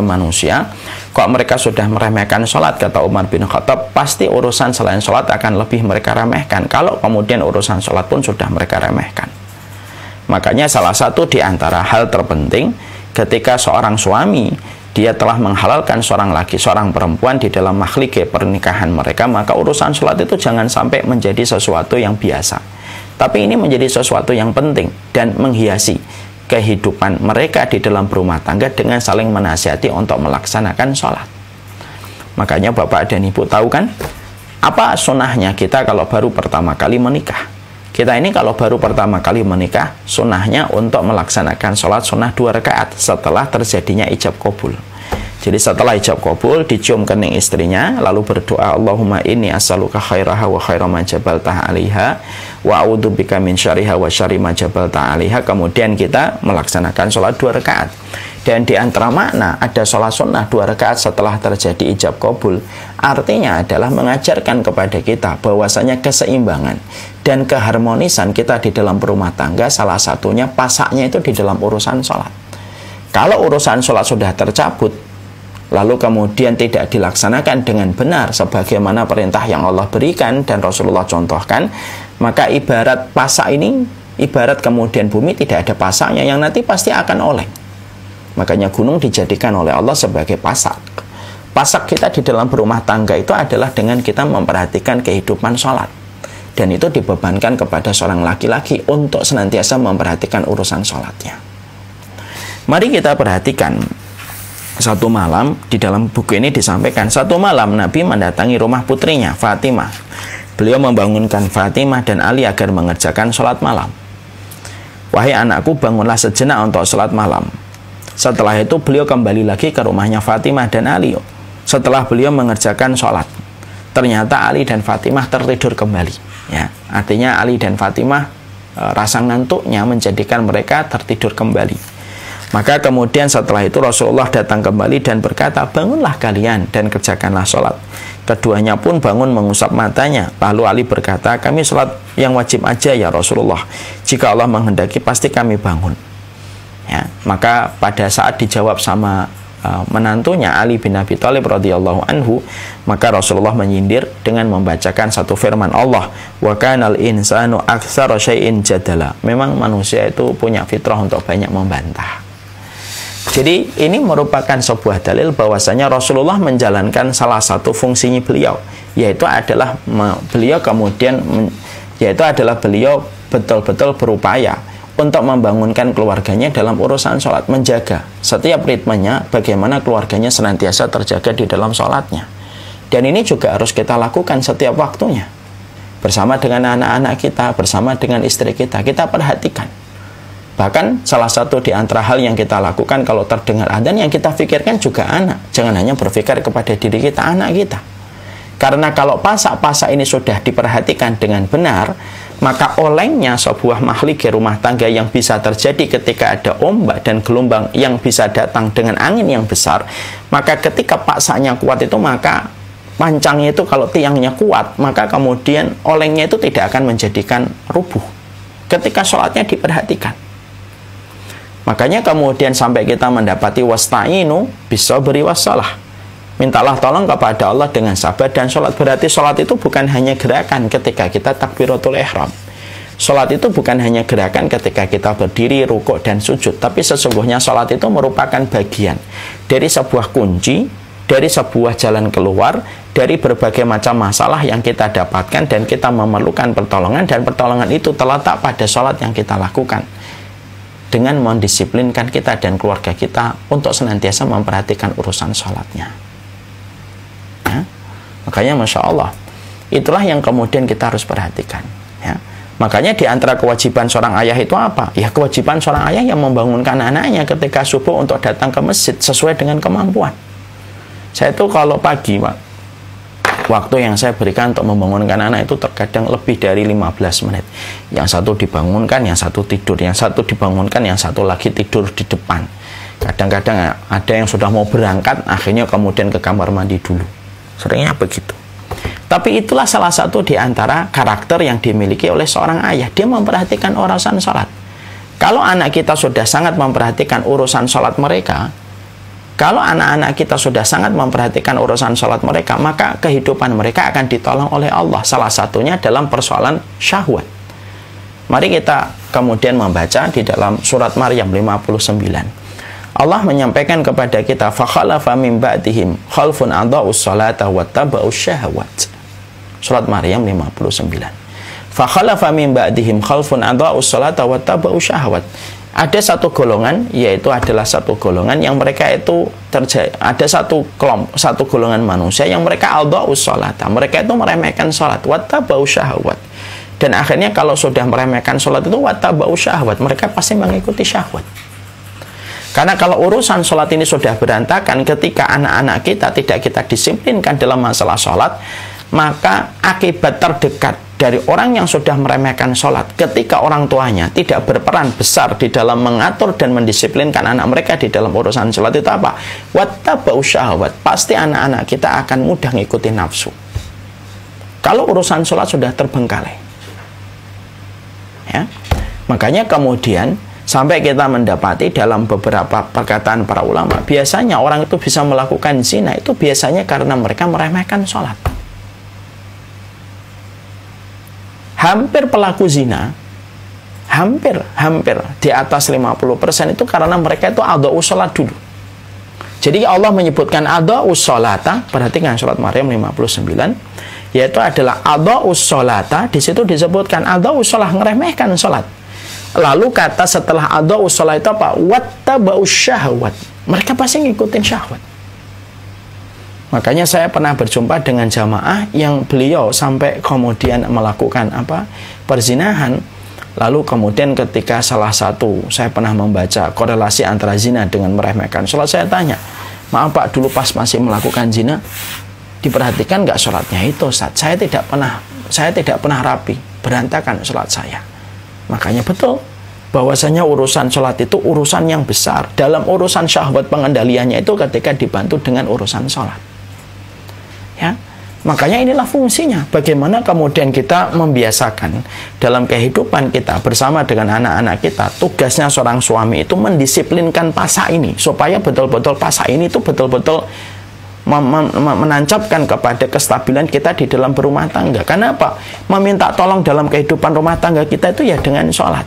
A: manusia kok mereka sudah meremehkan sholat, kata Umar bin Khattab, pasti urusan selain sholat akan lebih mereka remehkan, kalau kemudian urusan sholat pun sudah mereka remehkan. Makanya salah satu di antara hal terpenting ketika seorang suami dia telah menghalalkan seorang perempuan di dalam makhluk pernikahan mereka, maka urusan sholat itu jangan sampai menjadi sesuatu yang biasa, tapi ini menjadi sesuatu yang penting dan menghiasi kehidupan mereka di dalam berumah tangga dengan saling menasihati untuk melaksanakan sholat. Makanya Bapak dan Ibu tahu kan, apa sunnahnya kita kalau baru pertama kali menikah? Kita ini kalau baru pertama kali menikah, sunnahnya untuk melaksanakan sholat sunnah 2 rakaat setelah terjadinya ijab qabul. Jadi setelah ijab qabul, dicium kening istrinya, lalu berdoa, Allahumma inni as'aluka khairaha wa khaira ma jabaltaha 'alaiha wa a'udzubika min syarriha wa syarri ma jabaltaha 'alaiha. Kemudian kita melaksanakan sholat 2 rakaat. Dan di antara makna ada sholat sunnah 2 rakaat setelah terjadi ijab qabul, artinya adalah mengajarkan kepada kita bahwasanya keseimbangan dan keharmonisan kita di dalam berumah tangga, salah satunya pasaknya itu di dalam urusan sholat. Kalau urusan sholat sudah tercabut, lalu kemudian tidak dilaksanakan dengan benar sebagaimana perintah yang Allah berikan dan Rasulullah contohkan, maka ibarat pasak ini, ibarat kemudian bumi tidak ada pasaknya yang nanti pasti akan oleng. Makanya gunung dijadikan oleh Allah sebagai pasak. Pasak kita di dalam berumah tangga itu adalah dengan kita memperhatikan kehidupan sholat. Dan itu dibebankan kepada seorang laki-laki untuk senantiasa memperhatikan urusan sholatnya. Mari kita perhatikan. Satu malam, di dalam buku ini disampaikan, satu malam Nabi mendatangi rumah putrinya, Fatimah. Beliau membangunkan Fatimah dan Ali agar mengerjakan sholat malam. Wahai anakku, bangunlah sejenak untuk sholat malam. Setelah itu beliau kembali lagi ke rumahnya Fatimah dan Ali. Setelah beliau mengerjakan sholat, ternyata Ali dan Fatimah tertidur kembali. Ya, artinya Ali dan Fatimah rasa ngantuknya menjadikan mereka tertidur kembali. Maka kemudian setelah itu Rasulullah datang kembali dan berkata, bangunlah kalian dan kerjakanlah sholat.
B: Keduanya pun bangun mengusap matanya. Lalu Ali berkata, kami sholat yang wajib aja ya Rasulullah. Jika Allah menghendaki pasti kami bangun. Ya, maka pada saat dijawab sama menantunya Ali bin Abi Thalib radhiyallahu anhu, maka Rasulullah menyindir dengan membacakan satu firman Allah, wa kanal insanu aktsara syai'in jadala. Memang manusia itu punya fitrah untuk banyak membantah. Jadi ini merupakan sebuah dalil bahwasanya Rasulullah menjalankan salah satu fungsinya beliau, yaitu adalah beliau betul-betul berupaya untuk membangunkan keluarganya dalam urusan sholat, menjaga setiap ritmenya bagaimana keluarganya senantiasa terjaga di dalam sholatnya. Dan ini juga harus kita lakukan setiap waktunya, bersama dengan anak-anak kita, bersama dengan istri kita perhatikan. Bahkan salah satu di antara hal yang kita lakukan kalau terdengar adzan, yang kita pikirkan juga anak. Jangan hanya berpikir kepada diri kita, anak kita. Karena kalau pasak-pasak ini sudah diperhatikan dengan benar, maka olengnya sebuah makhluk rumah tangga yang bisa terjadi ketika ada ombak dan gelombang yang bisa datang dengan angin yang besar, maka ketika paksanya kuat itu, maka pancangnya itu kalau tiangnya kuat, maka kemudian olengnya itu tidak akan menjadikan rubuh ketika sholatnya diperhatikan. Makanya kemudian sampai kita mendapati wasta'inu bisabri wassalah. Mintalah tolong kepada Allah dengan sabar dan sholat. Berarti sholat itu bukan hanya gerakan ketika kita takbiratul ihram. Sholat itu bukan hanya gerakan ketika kita berdiri, rukuk dan sujud. Tapi sesungguhnya sholat itu merupakan bagian dari sebuah kunci, dari sebuah jalan keluar, dari berbagai macam masalah yang kita dapatkan dan kita memerlukan pertolongan. Dan pertolongan itu terletak pada sholat yang kita lakukan, dengan mendisiplinkan kita dan keluarga kita untuk senantiasa memperhatikan urusan sholatnya. Ya? Makanya Masya Allah, itulah yang kemudian kita harus perhatikan. Ya? Makanya di antara kewajiban seorang ayah itu apa? Ya, kewajiban seorang ayah yang membangunkan anaknya ketika subuh untuk datang ke masjid sesuai dengan kemampuan. Saya itu kalau pagi, Pak, waktu yang saya berikan untuk membangunkan anak itu terkadang lebih dari 15 menit. Yang satu dibangunkan, yang satu tidur, yang satu dibangunkan, yang satu lagi tidur di depan. Kadang-kadang ada yang sudah mau berangkat, akhirnya kemudian ke kamar mandi dulu. Seringnya begitu. Tapi itulah salah satu di antara karakter yang dimiliki oleh seorang ayah. Dia memperhatikan urusan sholat. Kalau anak kita sudah sangat memperhatikan urusan sholat mereka, kalau anak-anak kita sudah sangat memperhatikan urusan sholat mereka, maka kehidupan mereka akan ditolong oleh Allah. Salah satunya dalam persoalan syahwat. Mari kita kemudian membaca di dalam surat Maryam 59. Allah menyampaikan kepada kita, فَخَلَفَ مِنْ بَعْدِهِمْ خَلْفٌ أَضَاعُوا الصَّلَاةَ وَاتَّبَعُوا الشَّهَوَاتِ. Surat Maryam 59. فَخَلَفَ مِنْ بَعْدِهِمْ خَلْفٌ أَضَاعُوا الصَّلَاةَ وَاتَّبَعُوا الشَّهَوَاتِ. Ada satu golongan, yaitu adalah satu golongan yang mereka itu ada satu golongan manusia yang mereka adha'us sholata, mereka itu meremehkan sholat, wattaba'u syahwat. Dan akhirnya kalau sudah meremehkan sholat itu wattaba'u syahwat, mereka pasti mengikuti syahwat. Karena kalau urusan sholat ini sudah berantakan ketika anak-anak kita tidak kita disiplinkan dalam masalah sholat, maka akibat terdekat dari orang yang sudah meremehkan sholat ketika orang tuanya tidak berperan besar di dalam mengatur dan mendisiplinkan anak mereka di dalam urusan sholat itu apa? Wattaba'u syahwat. Pasti anak-anak kita akan mudah ngikutin nafsu kalau urusan sholat sudah terbengkalai. Ya? Makanya kemudian sampai kita mendapati dalam beberapa perkataan para ulama, biasanya orang itu bisa melakukan zina itu biasanya karena mereka meremehkan sholat. Hampir pelaku zina, hampir di atas 50% itu karena mereka itu adha'us sholat dulu. Jadi Allah menyebutkan adha'us sholata, perhatikan surat Maryam 59, yaitu adalah adha'us sholata. Di situ disebutkan adha'us sholat, ngeremehkan sholat. Lalu kata setelah adha'us sholat itu apa? Wattaba'us syahwat. Mereka pasti ngikutin syahwat. Makanya saya pernah berjumpa dengan jamaah yang beliau sampai kemudian melakukan perzinahan. Lalu kemudian ketika salah satu, saya pernah membaca korelasi antara zina dengan meremehkan sholat. Saya tanya, maaf Pak, dulu pas masih melakukan zina diperhatikan nggak sholatnya itu Ustaz? Saya tidak pernah rapi, berantakan sholat saya. Makanya betul bahwasanya urusan sholat itu urusan yang besar. Dalam urusan syahwat pengendaliannya itu ketika dibantu dengan urusan sholat. Ya, Makanya inilah fungsinya. Bagaimana kemudian kita membiasakan dalam kehidupan kita bersama dengan anak-anak kita. Tugasnya seorang suami itu mendisiplinkan pasak ini, supaya betul-betul pasak ini itu betul-betul menancapkan kepada kestabilan kita di dalam berumah tangga. Karena apa? Meminta tolong dalam kehidupan rumah tangga kita itu ya dengan sholat.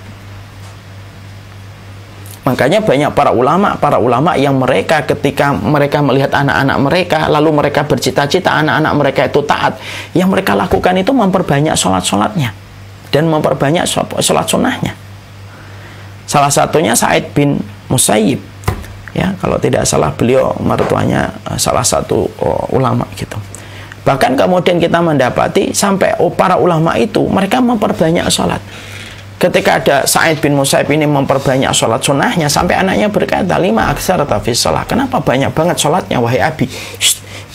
B: Makanya banyak para ulama yang mereka ketika mereka melihat anak-anak mereka, lalu mereka bercita-cita anak-anak mereka itu taat, yang mereka lakukan itu memperbanyak sholat-sholatnya dan memperbanyak sholat sunnahnya. Salah satunya Sa'id bin Musayyib, ya, kalau tidak salah beliau mertuanya salah satu ulama gitu. Bahkan kemudian kita mendapati sampai para ulama itu mereka memperbanyak sholat. Ketika ada Sa'id bin Musayyib ini memperbanyak sholat sunnahnya, sampai anaknya berkata, 5 aksar tafis sholat. Kenapa banyak banget sholatnya, wahai Abi?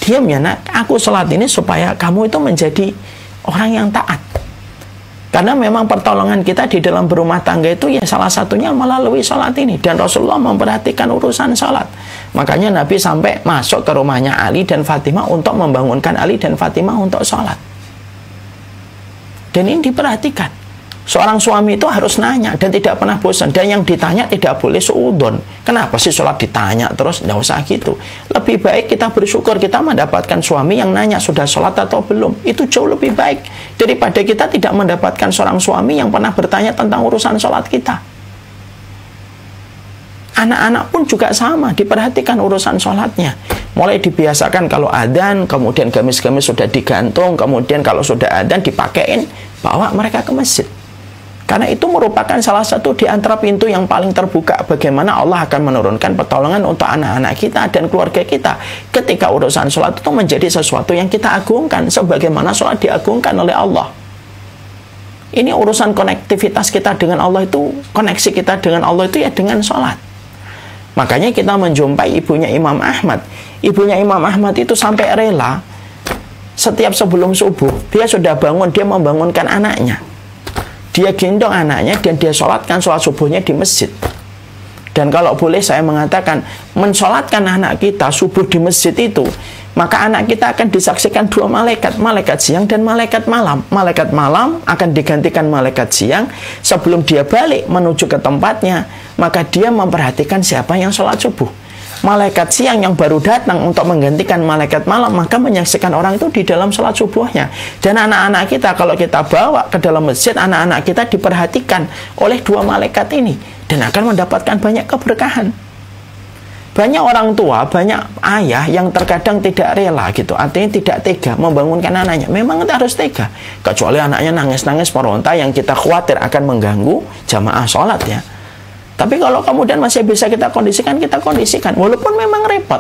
B: Diam ya nak, aku sholat ini supaya kamu itu menjadi orang yang taat. Karena memang pertolongan kita di dalam berumah tangga itu ya salah satunya melalui sholat ini. Dan Rasulullah memperhatikan urusan sholat. Makanya Nabi sampai masuk ke rumahnya Ali dan Fatimah untuk membangunkan Ali dan Fatimah untuk sholat. Dan ini diperhatikan. Seorang suami itu harus nanya dan tidak pernah bosan. Dan yang ditanya tidak boleh suudon. Kenapa sih sholat ditanya terus? Nggak usah gitu. Lebih baik kita bersyukur kita mendapatkan suami yang nanya sudah sholat atau belum. Itu jauh lebih baik daripada kita tidak mendapatkan seorang suami yang pernah bertanya tentang urusan sholat kita. Anak-anak pun juga sama, diperhatikan urusan sholatnya. Mulai dibiasakan kalau adzan, kemudian gamis-gamis sudah digantung, kemudian kalau sudah adzan dipakein, bawa mereka ke masjid. Karena itu merupakan salah satu di antara pintu yang paling terbuka bagaimana Allah akan menurunkan pertolongan untuk anak-anak kita dan keluarga kita. Ketika urusan sholat itu menjadi sesuatu yang kita agungkan, sebagaimana sholat diagungkan oleh Allah. Ini urusan konektivitas kita dengan Allah itu, koneksi kita dengan Allah itu ya dengan sholat. Makanya kita menjumpai ibunya Imam Ahmad. Ibunya Imam Ahmad itu sampai rela setiap sebelum subuh, dia sudah bangun, dia membangunkan anaknya. Dia gendong anaknya dan dia sholatkan sholat subuhnya di masjid. Dan kalau boleh saya mengatakan, mensolatkan anak kita subuh di masjid itu, maka anak kita akan disaksikan 2 malaikat, malaikat siang dan malaikat malam. Malaikat malam akan digantikan malaikat siang. Sebelum dia balik menuju ke tempatnya, maka dia memperhatikan siapa yang sholat subuh. Malaikat siang yang baru datang untuk menggantikan malaikat malam, maka menyaksikan orang itu di dalam sholat subuhnya. Dan anak-anak kita, kalau kita bawa ke dalam masjid, anak-anak kita diperhatikan oleh 2 malaikat ini dan akan mendapatkan banyak keberkahan. Banyak orang tua, banyak ayah yang terkadang tidak rela gitu, artinya tidak tega membangunkan anaknya. Memang kita harus tega, kecuali anaknya nangis-nangis meronta yang kita khawatir akan mengganggu jamaah sholat ya. Tapi kalau kemudian masih bisa kita kondisikan, walaupun memang repot.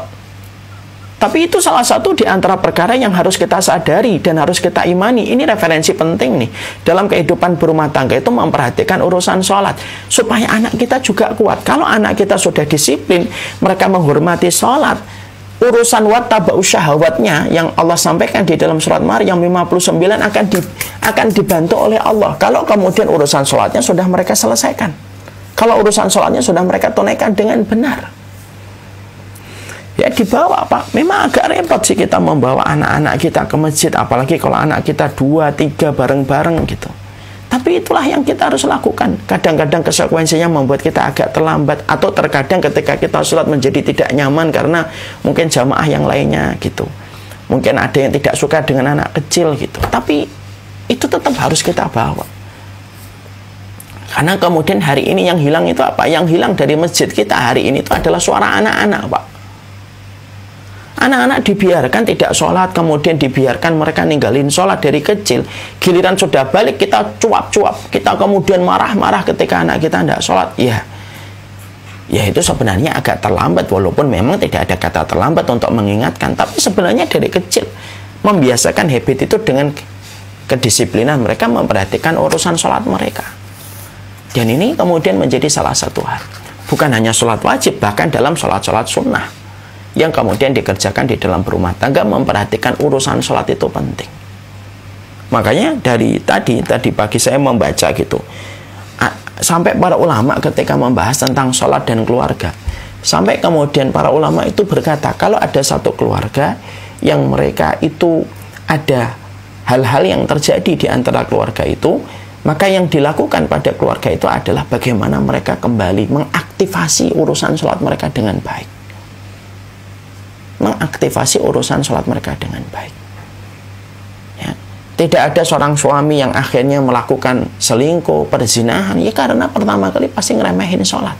B: Tapi itu salah satu di antara perkara yang harus kita sadari dan harus kita imani. Ini referensi penting nih. Dalam kehidupan berumah tangga itu memperhatikan urusan sholat. Supaya anak kita juga kuat. Kalau anak kita sudah disiplin, mereka menghormati sholat, urusan wattaba'u syahawatnya yang Allah sampaikan di dalam surat Maryam 59 akan dibantu oleh Allah. Kalau kemudian urusan sholatnya sudah mereka selesaikan. Kalau urusan sholatnya sudah mereka tunaikan dengan benar. Ya dibawa Pak. Memang agak repot sih kita membawa anak-anak kita ke masjid. Apalagi kalau anak kita 2, 3 bareng-bareng gitu. Tapi itulah yang kita harus lakukan. Kadang-kadang konsekuensinya membuat kita agak terlambat. Atau terkadang ketika kita sholat menjadi tidak nyaman karena mungkin jamaah yang lainnya gitu. Mungkin ada yang tidak suka dengan anak kecil gitu. Tapi itu tetap harus kita bawa. Karena kemudian hari ini yang hilang itu apa? Yang hilang dari masjid kita hari ini itu adalah suara anak-anak, Pak. Anak-anak dibiarkan tidak sholat, kemudian dibiarkan mereka ninggalin sholat dari kecil. Giliran sudah balik kita cuap-cuap, kita kemudian marah-marah ketika anak kita tidak sholat. Ya itu sebenarnya agak terlambat, walaupun memang tidak ada kata terlambat untuk mengingatkan. Tapi sebenarnya dari kecil membiasakan habit itu dengan kedisiplinan mereka memperhatikan urusan sholat mereka. Dan ini kemudian menjadi salah satu hal. Bukan hanya sholat wajib, bahkan dalam sholat-sholat sunnah yang kemudian dikerjakan di dalam rumah tangga, memperhatikan urusan sholat itu penting. Makanya dari tadi pagi saya membaca gitu, sampai para ulama ketika membahas tentang sholat dan keluarga, sampai kemudian para ulama itu berkata, kalau ada satu keluarga yang mereka itu ada hal-hal yang terjadi di antara keluarga itu, maka yang dilakukan pada keluarga itu adalah bagaimana mereka kembali mengaktifasi urusan sholat mereka dengan baik. Mengaktifasi urusan sholat mereka dengan baik. Ya. Tidak ada seorang suami yang akhirnya melakukan selingkuh, perzinahan, ya karena pertama kali pasti ngeremehin sholat.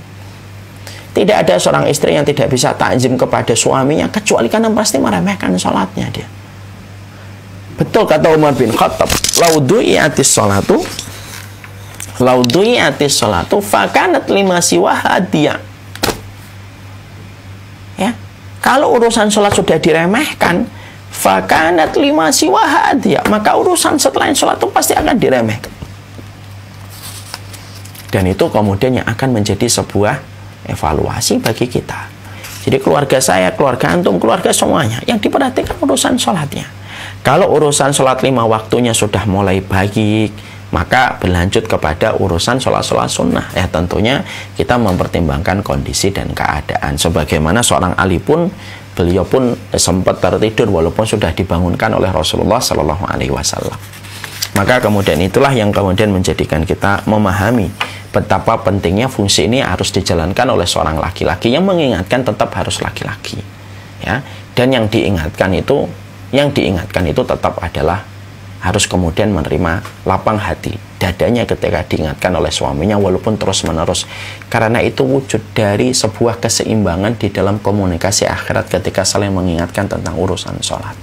B: Tidak ada seorang istri yang tidak bisa takzim kepada suaminya, kecuali karena pasti meremehkan sholatnya dia. Betul kata Umar bin Khattab, laudu'iatis sholatu fakanat lima siwaha dia. Ya, kalau urusan sholat sudah diremehkan, fakanat lima siwaha dia, maka urusan selain sholat itu pasti akan diremehkan. Dan itu kemudian yang akan menjadi sebuah evaluasi bagi kita. Jadi keluarga saya, keluarga antum, keluarga semuanya, yang diperhatikan urusan sholatnya. Kalau urusan sholat 5 waktunya sudah mulai baik, maka berlanjut kepada urusan sholat-sholat sunnah. Ya tentunya kita mempertimbangkan kondisi dan keadaan. Sebagaimana seorang Ali pun, beliau pun sempat tertidur walaupun sudah dibangunkan oleh Rasulullah SAW. Maka kemudian itulah yang kemudian menjadikan kita memahami betapa pentingnya fungsi ini harus dijalankan oleh seorang laki-laki, yang mengingatkan tetap harus laki-laki. Ya, dan yang diingatkan itu tetap adalah harus kemudian menerima lapang hati dadanya ketika diingatkan oleh suaminya walaupun terus-menerus. Karena itu wujud dari sebuah keseimbangan di dalam komunikasi akhirat ketika saling mengingatkan tentang urusan sholat.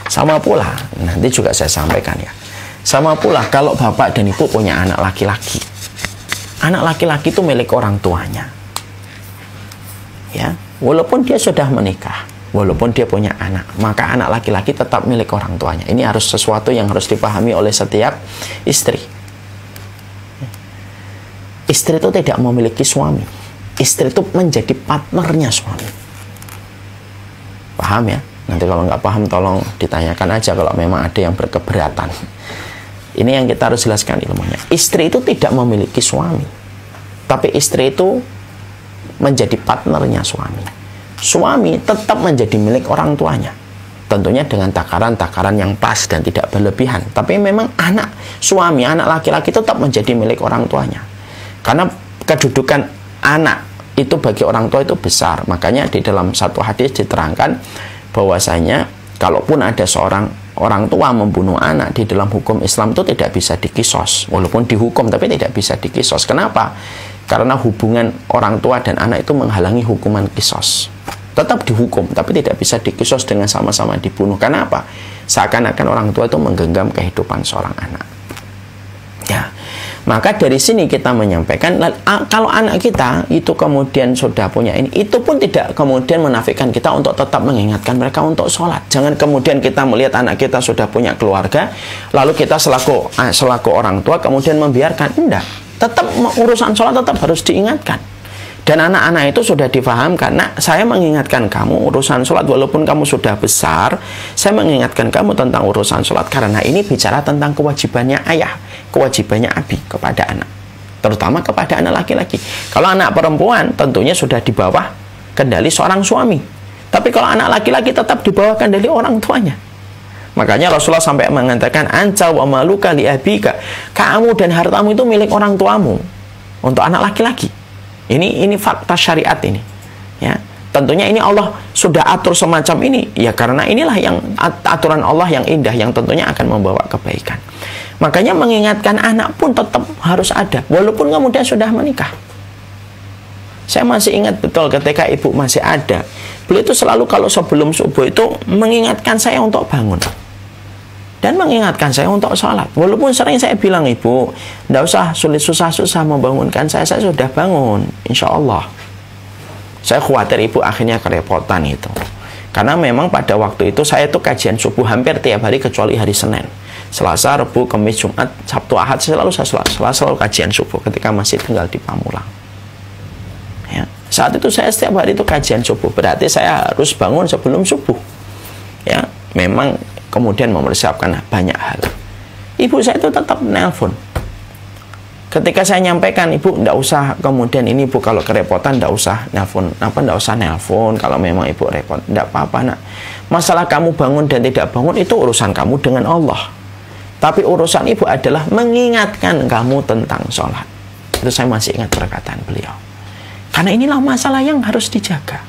B: Sama pula, nanti juga saya sampaikan ya, sama pula kalau bapak dan ibu punya anak laki-laki. Anak laki-laki itu milik orang tuanya. Ya, walaupun dia sudah menikah, walaupun dia punya anak, maka anak laki-laki tetap milik orang tuanya. Ini harus sesuatu yang harus dipahami oleh setiap istri. Istri itu tidak memiliki suami. Istri itu menjadi partnernya suami. Paham ya? Nanti kalau nggak paham tolong ditanyakan aja kalau memang ada yang berkeberatan. Ini yang kita harus jelaskan ilmunya. Istri itu tidak memiliki suami, tapi istri itu menjadi partnernya suami. Suami tetap menjadi milik orang tuanya, tentunya dengan takaran-takaran yang pas dan tidak berlebihan. Tapi memang anak suami, anak laki-laki tetap menjadi milik orang tuanya, karena kedudukan anak itu bagi orang tua itu besar. Makanya di dalam satu hadis diterangkan bahwasanya kalaupun ada seorang orang tua membunuh anak, di dalam hukum Islam itu tidak bisa dikisos. Walaupun dihukum tapi tidak bisa dikisos. Kenapa? Karena hubungan orang tua dan anak itu menghalangi hukuman kisos. Tetap dihukum tapi tidak bisa dikisos dengan sama-sama dibunuh. Kenapa? Seakan-akan orang tua itu menggenggam kehidupan seorang anak. Ya. Maka dari sini kita menyampaikan, kalau anak kita itu kemudian sudah punya ini, itu pun tidak kemudian menafikan kita untuk tetap mengingatkan mereka untuk sholat. Jangan kemudian kita melihat anak kita sudah punya keluarga, lalu kita selaku orang tua kemudian membiarkan. Enggak, tetap urusan sholat tetap harus diingatkan. Dan anak-anak itu sudah difahamkan, nak, saya mengingatkan kamu urusan sholat walaupun kamu sudah besar, saya mengingatkan kamu tentang urusan sholat karena ini bicara tentang kewajibannya ayah, kewajibannya abi kepada anak, terutama kepada anak laki-laki. Kalau anak perempuan tentunya sudah di bawah kendali seorang suami, tapi kalau anak laki-laki tetap di bawah kendali orang tuanya. Makanya Rasulullah sampai mengatakan, anta wa maluka li abika, kamu dan hartamu itu milik orang tuamu. Untuk anak laki-laki. Ini fakta syariat ini. Ya, tentunya ini Allah sudah atur semacam ini. Ya karena inilah yang aturan Allah yang indah, yang tentunya akan membawa kebaikan. Makanya mengingatkan anak pun tetap harus ada, walaupun kemudian sudah menikah. Saya masih ingat betul ketika ibu masih ada, beliau itu selalu kalau sebelum subuh itu mengingatkan saya untuk bangun. Dan mengingatkan saya untuk sholat. Walaupun sering saya bilang, ibu, tidak usah sulit susah-susah membangunkan saya sudah bangun, insya Allah. Saya khawatir ibu akhirnya kerepotan itu. Karena memang pada waktu itu saya itu kajian subuh hampir tiap hari kecuali hari Senin. Selasa, Rabu, Kamis, Jumat, Sabtu, Ahad, selalu kajian subuh ketika masih tinggal di Pamulang. Ya. Saat itu saya setiap hari itu kajian subuh. Berarti saya harus bangun sebelum subuh. Ya, memang kemudian mempersiapkan banyak hal. Ibu saya itu tetap nelpon Ketika saya nyampaikan, ibu nggak usah kemudian ini ibu kalau kerepotan nggak usah nelfon, nggak usah nelfon kalau memang ibu repot, nggak apa-apa nak. Masalah kamu bangun dan tidak bangun itu urusan kamu dengan Allah. Tapi urusan ibu adalah mengingatkan kamu tentang sholat. Itu saya masih ingat perkataan beliau. Karena inilah masalah yang harus dijaga.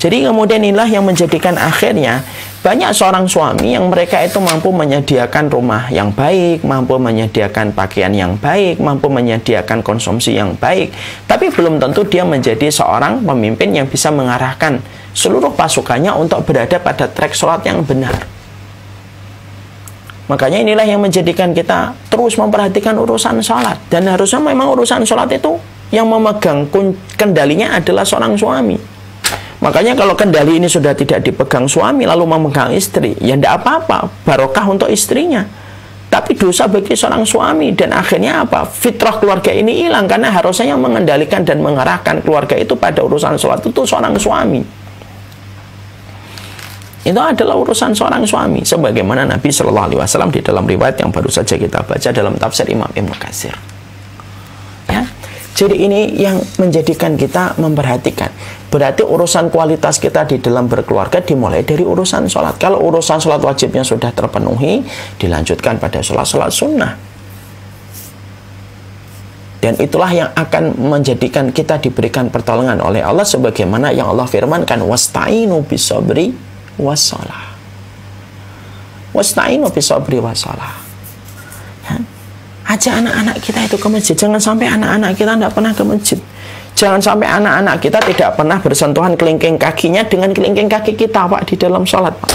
B: Jadi kemudian inilah yang menjadikan akhirnya banyak seorang suami yang mereka itu mampu menyediakan rumah yang baik, mampu menyediakan pakaian yang baik, mampu menyediakan konsumsi yang baik, tapi belum tentu dia menjadi seorang pemimpin yang bisa mengarahkan seluruh pasukannya untuk berada pada trek sholat yang benar. Makanya inilah yang menjadikan kita terus memperhatikan urusan sholat. Dan harusnya memang urusan sholat itu yang memegang kendalinya adalah seorang suami. Makanya kalau kendali ini sudah tidak dipegang suami lalu memegang istri, ya tidak apa-apa, barokah untuk istrinya. Tapi dosa bagi seorang suami, dan akhirnya apa? Fitrah keluarga ini hilang, karena harusnya yang mengendalikan dan mengarahkan keluarga itu pada urusan sholat itu seorang suami. Itu adalah urusan seorang suami, sebagaimana Nabi Shallallahu Alaihi Wasallam di dalam riwayat yang baru saja kita baca dalam tafsir Imam Ibnu Katsir. Ya. Jadi ini yang menjadikan kita memperhatikan. Berarti urusan kualitas kita di dalam berkeluarga dimulai dari urusan sholat. Kalau urusan sholat wajibnya sudah terpenuhi, dilanjutkan pada sholat-sholat sunnah. Dan itulah yang akan menjadikan kita diberikan pertolongan oleh Allah, sebagaimana yang Allah firmankan, wasta'inu bisabri wassalah. Wasta'inu bisabri wassalah. Ajak anak-anak kita itu ke masjid. Jangan sampai anak-anak kita tidak pernah ke masjid. Jangan sampai anak-anak kita tidak pernah bersentuhan kelingking kakinya dengan kelingking kaki kita, Pak, di dalam sholat, Pak.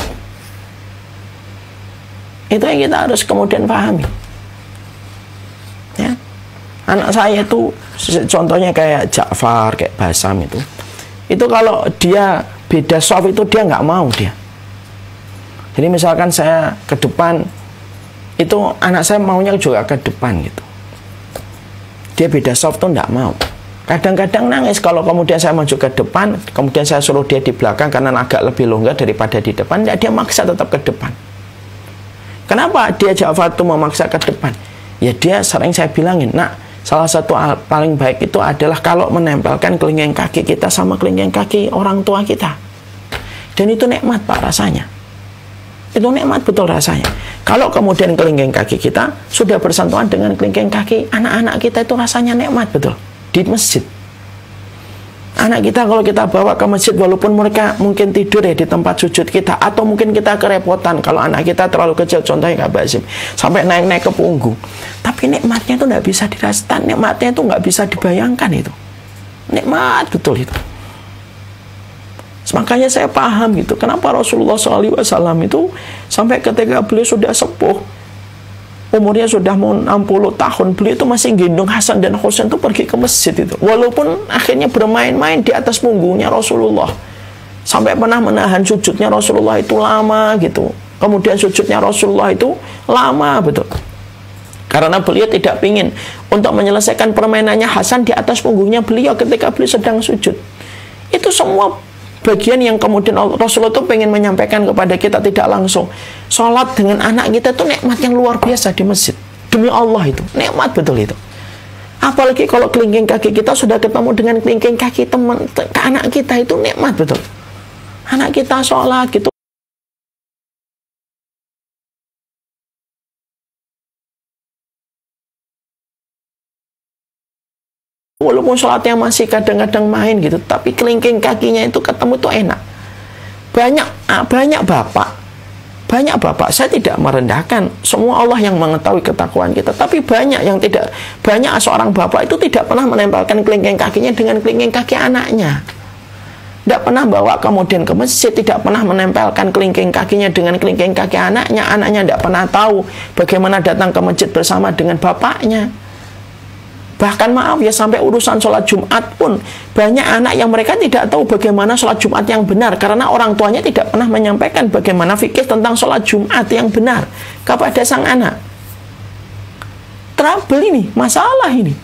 B: Itu yang kita harus kemudian pahami. Ya. Anak saya itu contohnya kayak Ja'far, kayak Basam itu. Itu kalau dia beda shaf itu dia nggak mau dia. Jadi misalkan saya ke depan, itu anak saya maunya juga ke depan gitu. Dia beda shaf tuh nggak mau. Kadang-kadang nangis kalau kemudian saya maju ke depan, kemudian saya suruh dia di belakang karena agak lebih longgar daripada di depan, ya dia maksa tetap ke depan. Kenapa dia Ja'far itu memaksa ke depan? Ya dia sering saya bilangin, nak, salah satu hal paling baik itu adalah kalau menempelkan kelingking kaki kita sama kelingking kaki orang tua kita. Dan itu nikmat, Pak, rasanya. Itu nikmat betul rasanya. Kalau kemudian kelingking kaki kita sudah bersentuhan dengan kelingking kaki anak-anak kita, itu rasanya nikmat betul. Di masjid, anak kita kalau kita bawa ke masjid, walaupun mereka mungkin tidur ya di tempat sujud kita, atau mungkin kita kerepotan kalau anak kita terlalu kecil, contohnya Kak Basim, sampai naik-naik ke punggung, tapi nikmatnya itu nggak bisa dirasakan, nikmatnya itu nggak bisa dibayangkan, itu nikmat betul itu. Makanya saya paham gitu, kenapa Rasulullah SAW itu sampai ketika beliau sudah sepuh, umurnya sudah mau 60 tahun, beliau itu masih gendong Hasan dan Husain itu pergi ke masjid itu. Walaupun akhirnya bermain-main di atas punggungnya Rasulullah. Sampai pernah menahan sujudnya Rasulullah itu lama gitu. Kemudian sujudnya Rasulullah itu lama betul. Karena beliau tidak ingin untuk menyelesaikan permainannya Hasan di atas punggungnya beliau ketika beliau sedang sujud. Itu semua bagian yang kemudian Rasulullah itu pengen menyampaikan kepada kita tidak langsung. Sholat dengan anak kita itu nikmat yang luar biasa di masjid. Demi Allah itu, nikmat betul itu. Apalagi kalau kelingking kaki kita sudah ketemu dengan kelingking kaki teman anak kita, itu nikmat betul. Anak kita sholat gitu. Walaupun sholatnya masih kadang-kadang main gitu, tapi kelingking kakinya itu ketemu itu enak. Banyak bapak, saya tidak merendahkan, semua Allah yang mengetahui ketakwaan kita, tapi banyak seorang bapak itu tidak pernah menempelkan kelingking kakinya dengan kelingking kaki anaknya. Tidak pernah bawa kemudian ke masjid, tidak pernah menempelkan kelingking kakinya dengan kelingking kaki anaknya. Anaknya tidak pernah tahu bagaimana datang ke masjid bersama dengan bapaknya. Bahkan maaf ya, sampai urusan sholat Jumat pun banyak anak yang mereka tidak tahu bagaimana sholat Jumat yang benar, karena orang tuanya tidak pernah menyampaikan bagaimana fikih tentang sholat Jumat yang benar kepada sang anak. Trouble ini, masalah ini.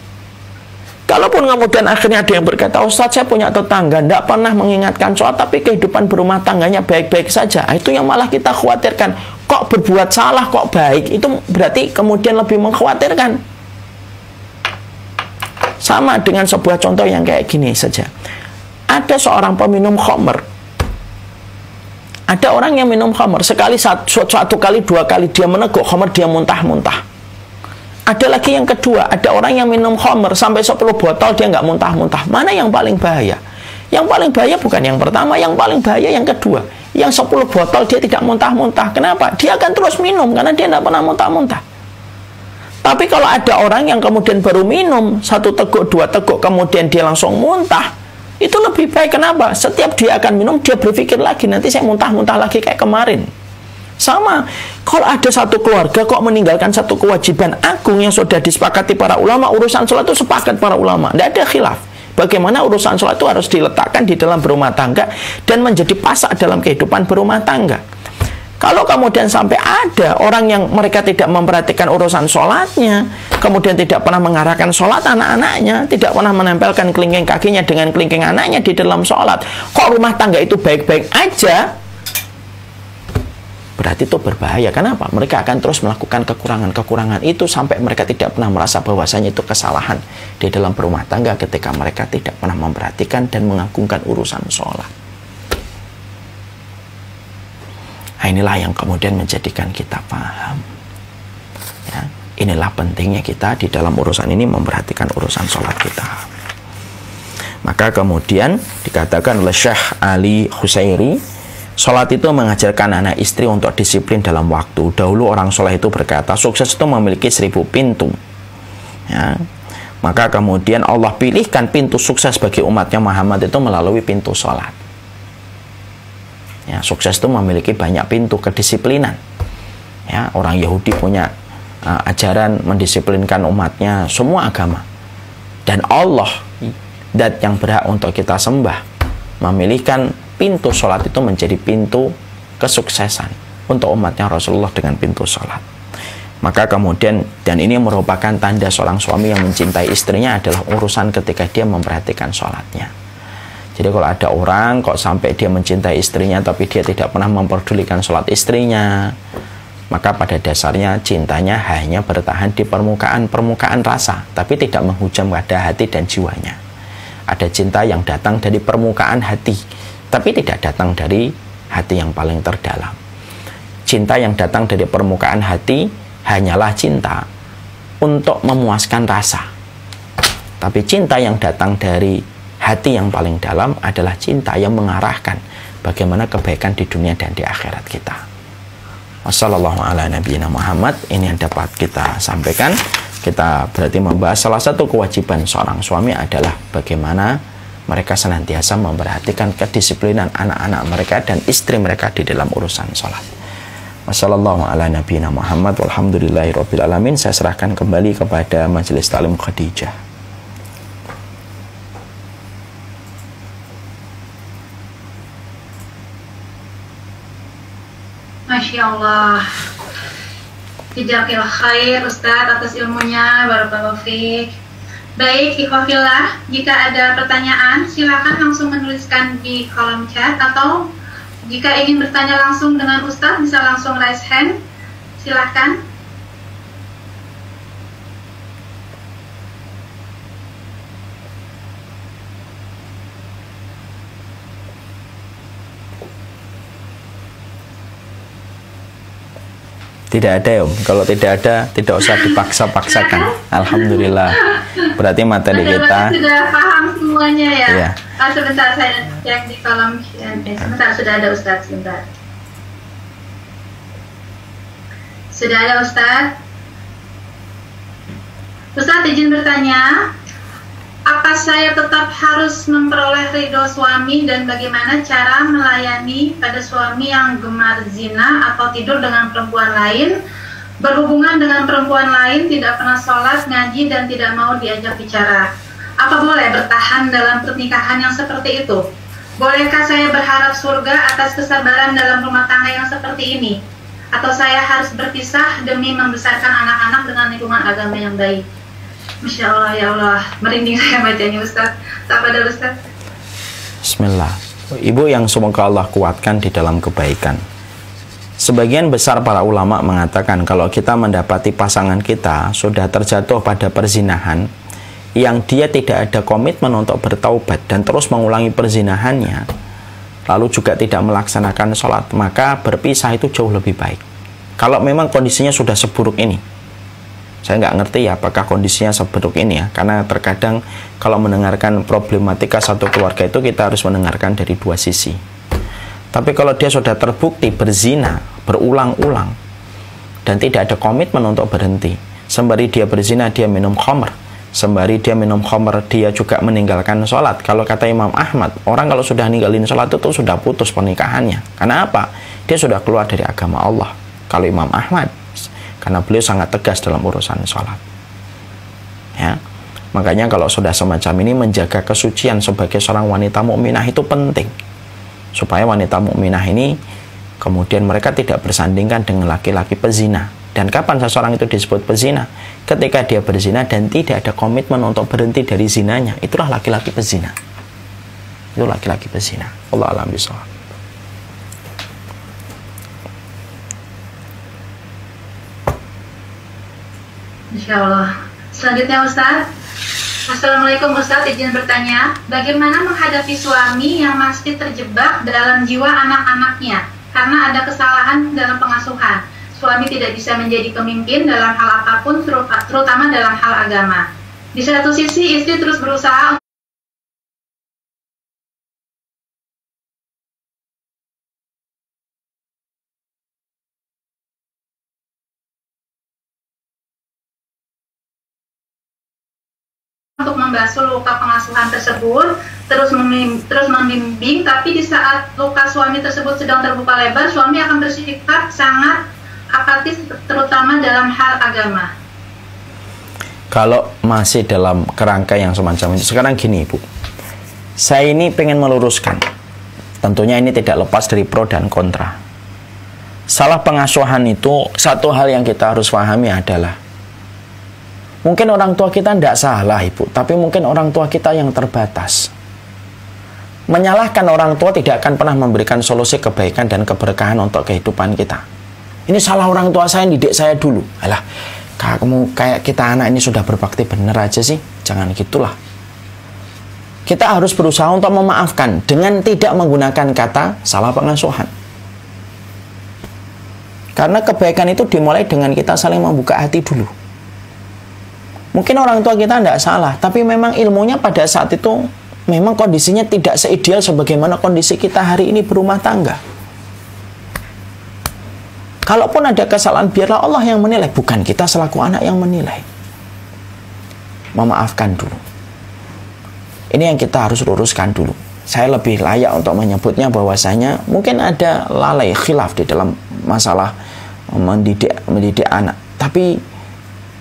B: Kalaupun kemudian akhirnya ada yang berkata, Ustadz saya punya tetangga tidak pernah mengingatkan sholat, tapi kehidupan berumah tangganya baik-baik saja. Itu yang malah kita khawatirkan. Kok berbuat salah, kok baik? Itu berarti kemudian lebih mengkhawatirkan. Sama dengan sebuah contoh yang kayak gini saja. Ada seorang peminum khamr. Ada orang yang minum khamr. Sekali, satu kali, dua kali dia meneguk khamr, dia muntah-muntah. Ada lagi yang kedua, ada orang yang minum khamr sampai 10 botol dia nggak muntah-muntah. Mana yang paling bahaya? Yang paling bahaya bukan yang pertama, yang paling bahaya yang kedua. Yang 10 botol dia tidak muntah-muntah. Kenapa? Dia akan terus minum karena dia tidak pernah muntah-muntah. Tapi kalau ada orang yang kemudian baru minum 1 teguk, 2 teguk, kemudian dia langsung muntah, itu lebih baik. Kenapa? Setiap dia akan minum, dia berpikir lagi, nanti saya muntah-muntah lagi kayak kemarin. Sama, kalau ada satu keluarga kok meninggalkan satu kewajiban agung yang sudah disepakati para ulama, urusan sholat itu sepakat para ulama, tidak ada khilaf. Bagaimana urusan sholat itu harus diletakkan di dalam berumah tangga dan menjadi pasak dalam kehidupan berumah tangga. Kalau kemudian sampai ada orang yang mereka tidak memperhatikan urusan sholatnya, kemudian tidak pernah mengarahkan sholat anak-anaknya, tidak pernah menempelkan kelingking kakinya dengan kelingking anaknya di dalam sholat, kok rumah tangga itu baik-baik aja, berarti itu berbahaya. Kenapa? Mereka akan terus melakukan kekurangan-kekurangan itu sampai mereka tidak pernah merasa bahwasanya itu kesalahan di dalam berumah tangga ketika mereka tidak pernah memperhatikan dan mengagungkan urusan sholat. Nah, inilah yang kemudian menjadikan kita paham. Ya, inilah pentingnya kita di dalam urusan ini memperhatikan urusan sholat kita. Maka kemudian dikatakan oleh Syekh Ali Khusairi, sholat itu mengajarkan anak istri untuk disiplin dalam waktu. Dahulu orang soleh itu berkata, sukses itu memiliki 1000 pintu. Ya. Maka kemudian Allah pilihkan pintu sukses bagi umatnya Muhammad itu melalui pintu sholat. Ya, sukses itu memiliki banyak pintu kedisiplinan. Ya, orang Yahudi punya ajaran mendisiplinkan umatnya semua agama. Dan Allah, zat yang berhak untuk kita sembah, memilihkan pintu sholat itu menjadi pintu kesuksesan untuk umatnya Rasulullah dengan pintu sholat. Maka kemudian, dan ini merupakan tanda seorang suami yang mencintai istrinya adalah urusan ketika dia memperhatikan sholatnya. Jadi kalau ada orang kok sampai dia mencintai istrinya tapi dia tidak pernah memperdulikan sholat istrinya, maka pada dasarnya cintanya hanya bertahan di permukaan rasa, tapi tidak menghujam pada hati dan jiwanya. Ada cinta yang datang dari permukaan hati, tapi tidak datang dari hati yang paling terdalam. Cinta yang datang dari permukaan hati hanyalah cinta untuk memuaskan rasa. Tapi cinta yang datang dari hati yang paling dalam adalah cinta yang mengarahkan bagaimana kebaikan di dunia dan di akhirat kita. Wassalamualaikum warahmatullahi wabarakatuh. Ini yang dapat kita sampaikan. Kita berarti membahas salah satu kewajiban seorang suami adalah bagaimana mereka senantiasa memperhatikan kedisiplinan anak-anak mereka dan istri mereka di dalam urusan sholat. Wassalamualaikum warahmatullahi wabarakatuh. Saya serahkan kembali kepada Majelis Ta'lim Khadijah.
C: Masya Allah. Jazakallahu khair Ustadz atas ilmunya, barakallahu fiik. Baik, ikhwafillah, jika ada pertanyaan silakan langsung menuliskan di kolom chat, atau jika ingin bertanya langsung dengan Ustadz bisa langsung raise hand. Silahkan.
B: Tidak ada ya Om. Kalau tidak ada, tidak usah dipaksa-paksakan. Alhamdulillah. Berarti materi kita
C: sudah paham semuanya ya.
B: Iya.
C: Sebentar saya cek di kolom sebentar, sudah ada Ustadz, sebentar. Sudah ada Ustadz. Ustadz izin bertanya, apa saya tetap harus memperoleh ridho suami dan bagaimana cara melayani pada suami yang gemar zina atau tidur dengan perempuan lain, berhubungan dengan perempuan lain, tidak pernah sholat, ngaji, dan tidak mau diajak bicara? Apa boleh bertahan dalam pernikahan yang seperti itu? Bolehkah saya berharap surga atas kesabaran dalam rumah tangga yang seperti ini? Atau saya harus berpisah demi membesarkan anak-anak dengan lingkungan agama yang baik? Masya Allah, ya Allah, merinding saya bacanya Ustaz. Tafadhol Ustaz.
B: Bismillah. Ibu yang semoga Allah kuatkan di dalam kebaikan. Sebagian besar para ulama mengatakan kalau kita mendapati pasangan kita sudah terjatuh pada perzinahan yang dia tidak ada komitmen untuk bertaubat dan terus mengulangi perzinahannya, lalu juga tidak melaksanakan sholat, maka berpisah itu jauh lebih baik. Kalau memang kondisinya sudah seburuk ini. Saya nggak ngerti ya apakah kondisinya seburuk ini ya, karena terkadang kalau mendengarkan problematika satu keluarga itu kita harus mendengarkan dari dua sisi. Tapi kalau dia sudah terbukti berzina berulang-ulang dan tidak ada komitmen untuk berhenti, sembari dia berzina dia minum khamr, sembari dia minum khamr dia juga meninggalkan sholat. Kalau kata Imam Ahmad, orang kalau sudah ninggalin sholat itu sudah putus pernikahannya. Karena apa? Dia sudah keluar dari agama Allah. Kalau Imam Ahmad, karena beliau sangat tegas dalam urusan sholat. Ya, makanya kalau sudah semacam ini menjaga kesucian sebagai seorang wanita mukminah itu penting, supaya wanita mukminah ini kemudian mereka tidak bersandingkan dengan laki-laki pezina. Dan kapan seseorang itu disebut pezina? Ketika dia berzina dan tidak ada komitmen untuk berhenti dari zinanya, itulah laki-laki pezina. Itu laki-laki pezina. Allah a'lam bishawab.
C: Insya Allah. Selanjutnya Ustaz. Assalamualaikum Ustaz, izin bertanya, bagaimana menghadapi suami yang masih terjebak dalam jiwa anak-anaknya karena ada kesalahan dalam pengasuhan? Suami tidak bisa menjadi pemimpin dalam hal apapun, terutama dalam hal agama. Di satu sisi istri terus berusaha untuk membasuh luka pengasuhan tersebut, terus membimbing, tapi di saat luka suami tersebut sedang terbuka lebar, suami akan bersikap sangat apatis, terutama dalam hal agama.
B: Kalau masih dalam kerangka yang semacam itu, sekarang gini Ibu, saya ini pengen meluruskan, tentunya ini tidak lepas dari pro dan kontra. Salah pengasuhan itu, satu hal yang kita harus pahami adalah mungkin orang tua kita tidak salah Ibu, tapi mungkin orang tua kita yang terbatas. Menyalahkan orang tua tidak akan pernah memberikan solusi kebaikan dan keberkahan untuk kehidupan kita. Ini salah orang tua saya, didik saya dulu. Alah, kamu kayak kita anak ini sudah berbakti bener aja sih. Jangan gitulah. Kita harus berusaha untuk memaafkan dengan tidak menggunakan kata salah pengasuhan. Karena kebaikan itu dimulai dengan kita saling membuka hati dulu. Mungkin orang tua kita tidak salah, tapi memang ilmunya pada saat itu memang kondisinya tidak seideal sebagaimana kondisi kita hari ini berumah tangga. Kalaupun ada kesalahan, biarlah Allah yang menilai, bukan kita selaku anak yang menilai. Memaafkan dulu. Ini yang kita harus luruskan dulu. Saya lebih layak untuk menyebutnya bahwasanya mungkin ada lalai khilaf di dalam masalah mendidik anak, tapi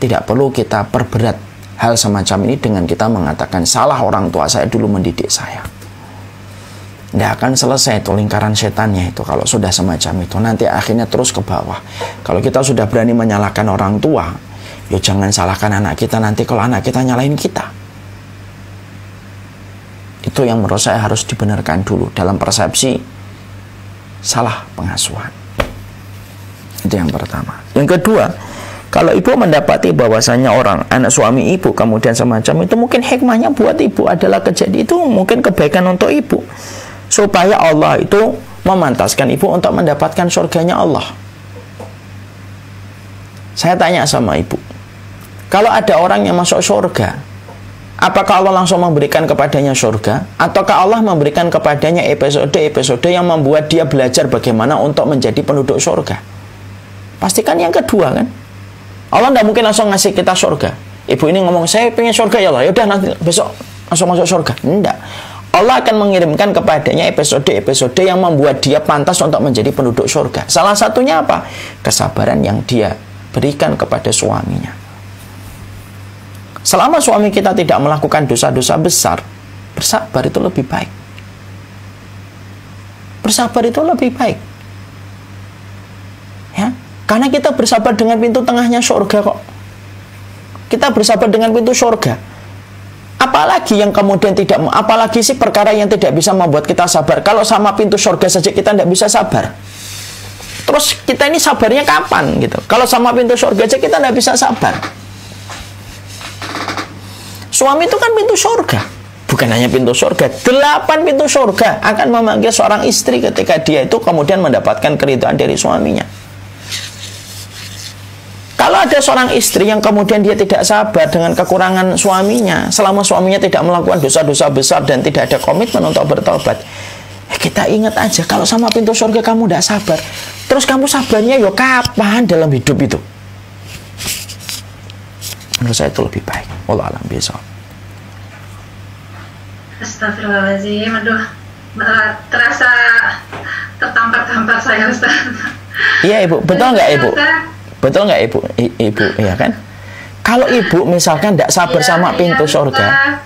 B: tidak perlu kita perberat hal semacam ini dengan kita mengatakan salah orang tua saya dulu mendidik saya. Tidak akan selesai itu lingkaran setannya itu kalau sudah semacam itu. Nanti akhirnya terus ke bawah. Kalau kita sudah berani menyalahkan orang tua, ya jangan salahkan anak kita nanti kalau anak kita nyalahin kita. Itu yang menurut saya harus dibenarkan dulu dalam persepsi salah pengasuhan. Itu yang pertama. Yang kedua, kalau ibu mendapati bahwasanya orang, anak suami ibu kemudian semacam itu, mungkin hikmahnya buat ibu adalah kejadian itu mungkin kebaikan untuk ibu. Supaya Allah itu memantaskan ibu untuk mendapatkan surganya Allah. Saya tanya sama ibu, kalau ada orang yang masuk surga, apakah Allah langsung memberikan kepadanya surga? Ataukah Allah memberikan kepadanya episode-episode yang membuat dia belajar bagaimana untuk menjadi penduduk surga? Pastikan yang kedua kan? Allah tidak mungkin langsung ngasih kita surga. Ibu ini ngomong, saya pengen surga ya Allah, yaudah nanti besok langsung masuk surga. Tidak. Allah akan mengirimkan kepadanya episode-episode yang membuat dia pantas untuk menjadi penduduk surga. Salah satunya apa? Kesabaran yang dia berikan kepada suaminya. Selama suami kita tidak melakukan dosa-dosa besar, bersabar itu lebih baik. Bersabar itu lebih baik. Ya, karena kita bersabar dengan pintu tengahnya surga kok. Kita bersabar dengan pintu surga. Apalagi yang kemudian apalagi sih perkara yang tidak bisa membuat kita sabar. Kalau sama pintu surga saja kita tidak bisa sabar, terus kita ini sabarnya kapan gitu? Kalau sama pintu surga saja kita tidak bisa sabar. Suami itu kan pintu surga. Bukan hanya pintu surga, 8 pintu surga akan memanggil seorang istri ketika dia itu kemudian mendapatkan keridhaan dari suaminya. Kalau ada seorang istri yang kemudian dia tidak sabar dengan kekurangan suaminya, selama suaminya tidak melakukan dosa-dosa besar dan tidak ada komitmen untuk bertobat, kita ingat aja, kalau sama pintu surga kamu tidak sabar, terus kamu sabarnya yo kapan dalam hidup itu? Menurut saya itu lebih baik. Wallahu a'lam bishawab.
C: Astagfirullahaladzim, aduh, terasa tertampar-tampar saya, Ustaz.
B: Iya Ibu, betul nggak Ibu? Betul nggak Ibu? Ibu, ya kan? Kalau Ibu misalkan tidak sabar sama pintu surga,